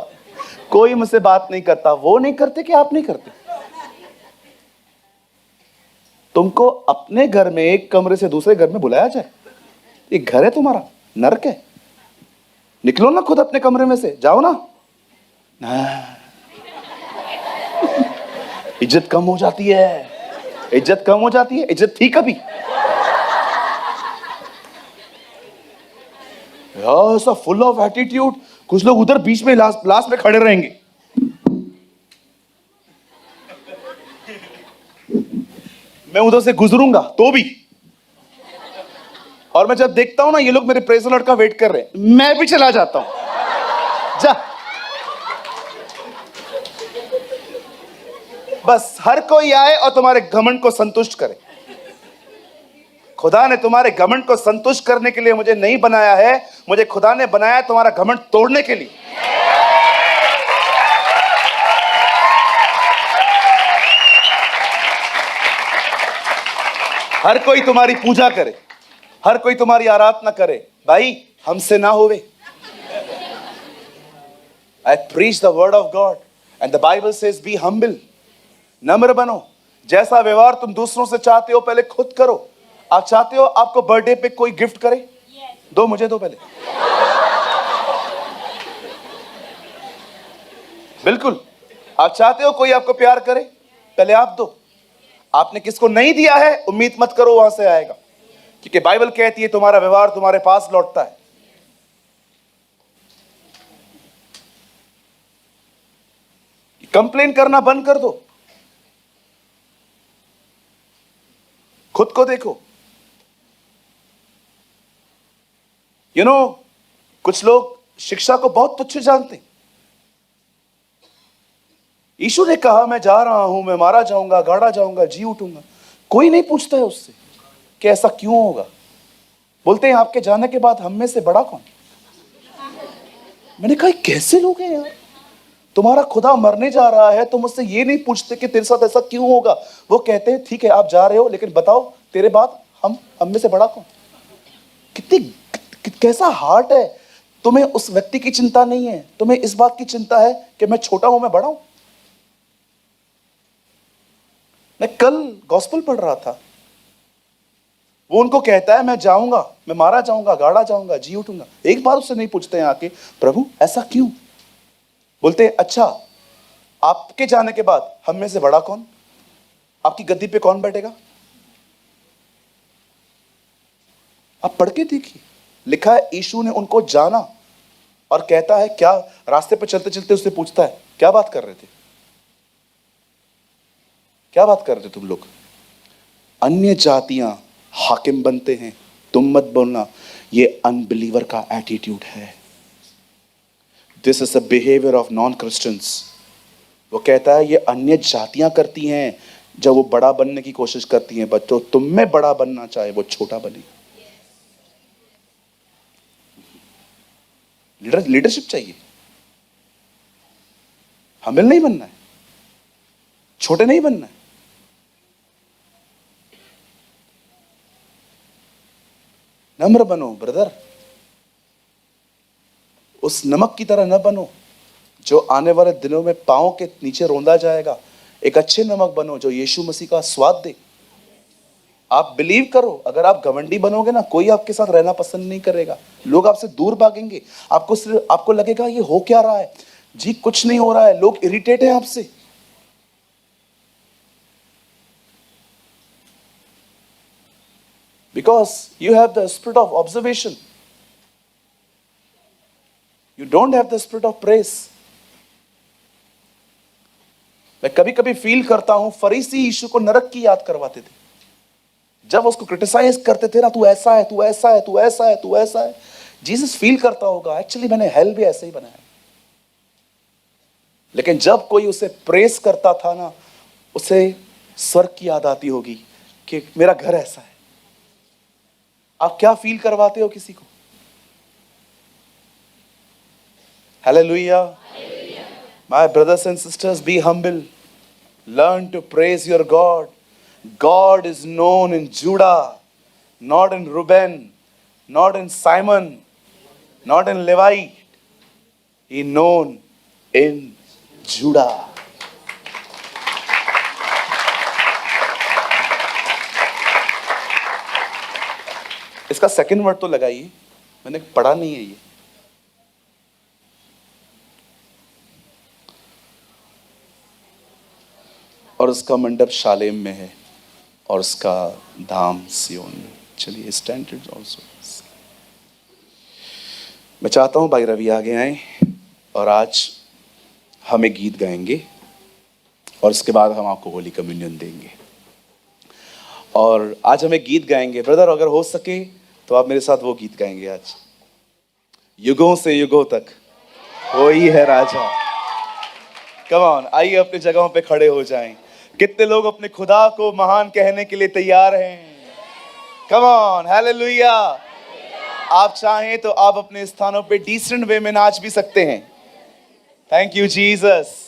कोई मुझसे बात नहीं करता। वो नहीं करते कि आप नहीं करते? तुमको अपने घर में एक कमरे से दूसरे घर में बुलाया जाए? ये घर है तुम्हारा? नरक है। निकलो ना खुद अपने कमरे में से, जाओ ना। इज्जत कम हो जाती है, इज्जत कम हो जाती है। इज्जत थी कभी? ऐसा फुल ऑफ एटीट्यूड। कुछ लोग उधर बीच में लास्ट में खड़े रहेंगे। मैं उधर से गुजरूंगा तो भी, और मैं जब देखता हूं ना ये लोग मेरे प्रेज लॉर्ड का वेट कर रहे हैं, मैं भी चला जाता हूं। जा, बस हर कोई आए और तुम्हारे घमंड को संतुष्ट करे। खुदा ने तुम्हारे घमंड को संतुष्ट करने के लिए मुझे नहीं बनाया है, मुझे खुदा ने बनाया है तुम्हारा घमंड तोड़ने के लिए। हर कोई तुम्हारी पूजा करे, हर कोई तुम्हारी आराधना करे, भाई हमसे ना होवे। I preach the word of God and the Bible says be humble, नम्र बनो। जैसा व्यवहार तुम दूसरों से चाहते हो पहले खुद करो। आप चाहते हो आपको बर्थडे पे कोई गिफ्ट करे? दो, मुझे दो पहले। बिल्कुल। आप चाहते हो कोई आपको प्यार करे? पहले आप दो। आपने किसको नहीं दिया है उम्मीद मत करो वहां से आएगा, क्योंकि बाइबल कहती है तुम्हारा व्यवहार तुम्हारे पास लौटता है। कंप्लेन करना बंद कर दो, खुद को देखो। कुछ लोग शिक्षा को बहुत तुच्छ जानते हैं। यीशु ने कहा मैं जा रहा हूं, मैं मारा जाऊंगा, गाड़ा जाऊंगा, जी उठूंगा। कोई नहीं पूछता है उससे कि ऐसा क्यों होगा। बोलते हैं आपके जाने के बाद हम में से बड़ा कौन? मैंने कहा कैसे लोग हैं यार, तुम्हारा खुदा मरने जा रहा है, तुम उससे ये नहीं पूछते कि तेरे साथ ऐसा क्यों होगा। वो कहते हैं ठीक है आप जा रहे हो, लेकिन बताओ तेरे बाद हम में से बड़ा कौन? कैसा हार्ट है। तुम्हें उस व्यक्ति की चिंता नहीं है, तुम्हें इस बात की चिंता है कि मैं छोटा हूं, मैं बड़ा हूं। मैं कल गॉस्पेल पढ़ रहा था, वो उनको कहता है मैं जाऊंगा, मैं मारा जाऊंगा, गाड़ा जाऊंगा, जी उठूंगा। एक बार उससे नहीं पूछते हैं आके प्रभु ऐसा क्यों? बोलते हैं अच्छा आपके जाने के बाद हम में से बड़ा कौन? आपकी गद्दी पे कौन बैठेगा? आप पढ़ के देखिए, लिखा है यीशु ने उनको जाना और कहता है क्या, रास्ते पे चलते चलते उससे पूछता है क्या बात कर रहे थे, क्या बात कर रहे थे तुम लोग? अन्य जातियां हाकिम बनते हैं, तुम मत बोलना। ये अनबिलीवर का एटीट्यूड है। This is a behaviour of non Christians. वो कहता है ये अन्य जातियां करती हैं जब वो बड़ा बनने की कोशिश करती हैं, बच्चों तुम में बड़ा बनना चाहे वो छोटा बने। लीडरशिप चाहिए, हमिल नहीं बनना है, छोटे नहीं बनना है। नम्र बनो ब्रदर, उस नमक की तरह न बनो जो आने वाले दिनों में पांव के नीचे रोंदा जाएगा। एक अच्छे नमक बनो जो यीशु मसीह का स्वाद दे। आप बिलीव करो, अगर आप घमंडी बनोगे ना, कोई आपके साथ रहना पसंद नहीं करेगा, लोग आपसे दूर भागेंगे। आपको लगेगा ये हो क्या रहा है जी, कुछ नहीं हो रहा है, लोग इरिटेट हैं आपसे। Because you have the spirit of observation. You don't have the spirit of praise. मैं कभी कभी फील करता हूं फरीसी यीशु को नरक की याद करवाते थे। जब उसको क्रिटिसाइज करते थे ना, तू ऐसा है, तू ऐसा है, तू ऐसा है, तू ऐसा है। जीसस फील करता होगा एक्चुअली मैंने हेल भी ऐसे ही बनाया। लेकिन जब कोई उसे प्रेस करता था ना, उसे स्वर्ग की याद आती होगी कि मेरा घर ऐसा है। आप क्या फील करवाते हो किसी को? Hallelujah. My brothers and sisters, be humble. Learn to praise your God. God is known in Judah, not in Reuben, not in Simon, not in Levi. He is known in Judah. इसका second word तो लगाइए, मैंने पढ़ा नहीं है ये। और उसका मंडप शालेम में है और उसका धाम सियोन में। चलिए स्टैंडर्ड ऑल्सो। मैं चाहता हूं भाई रवि आगे आए और आज हम एक गीत गाएंगे और उसके बाद हम आपको होली कम्युनियन देंगे। और आज हमें गीत गाएंगे। ब्रदर अगर हो सके तो आप मेरे साथ वो गीत गाएंगे आज। युगों से युगों तक वही है राजा। कम ऑन, आइए अपनी जगहों पे खड़े हो जाएं। कितने लोग अपने खुदा को महान कहने के लिए तैयार हैं? Come on, hallelujah. आप चाहें तो आप अपने स्थानों पे डिसेंट वे में नाच भी सकते हैं। Thank you Jesus.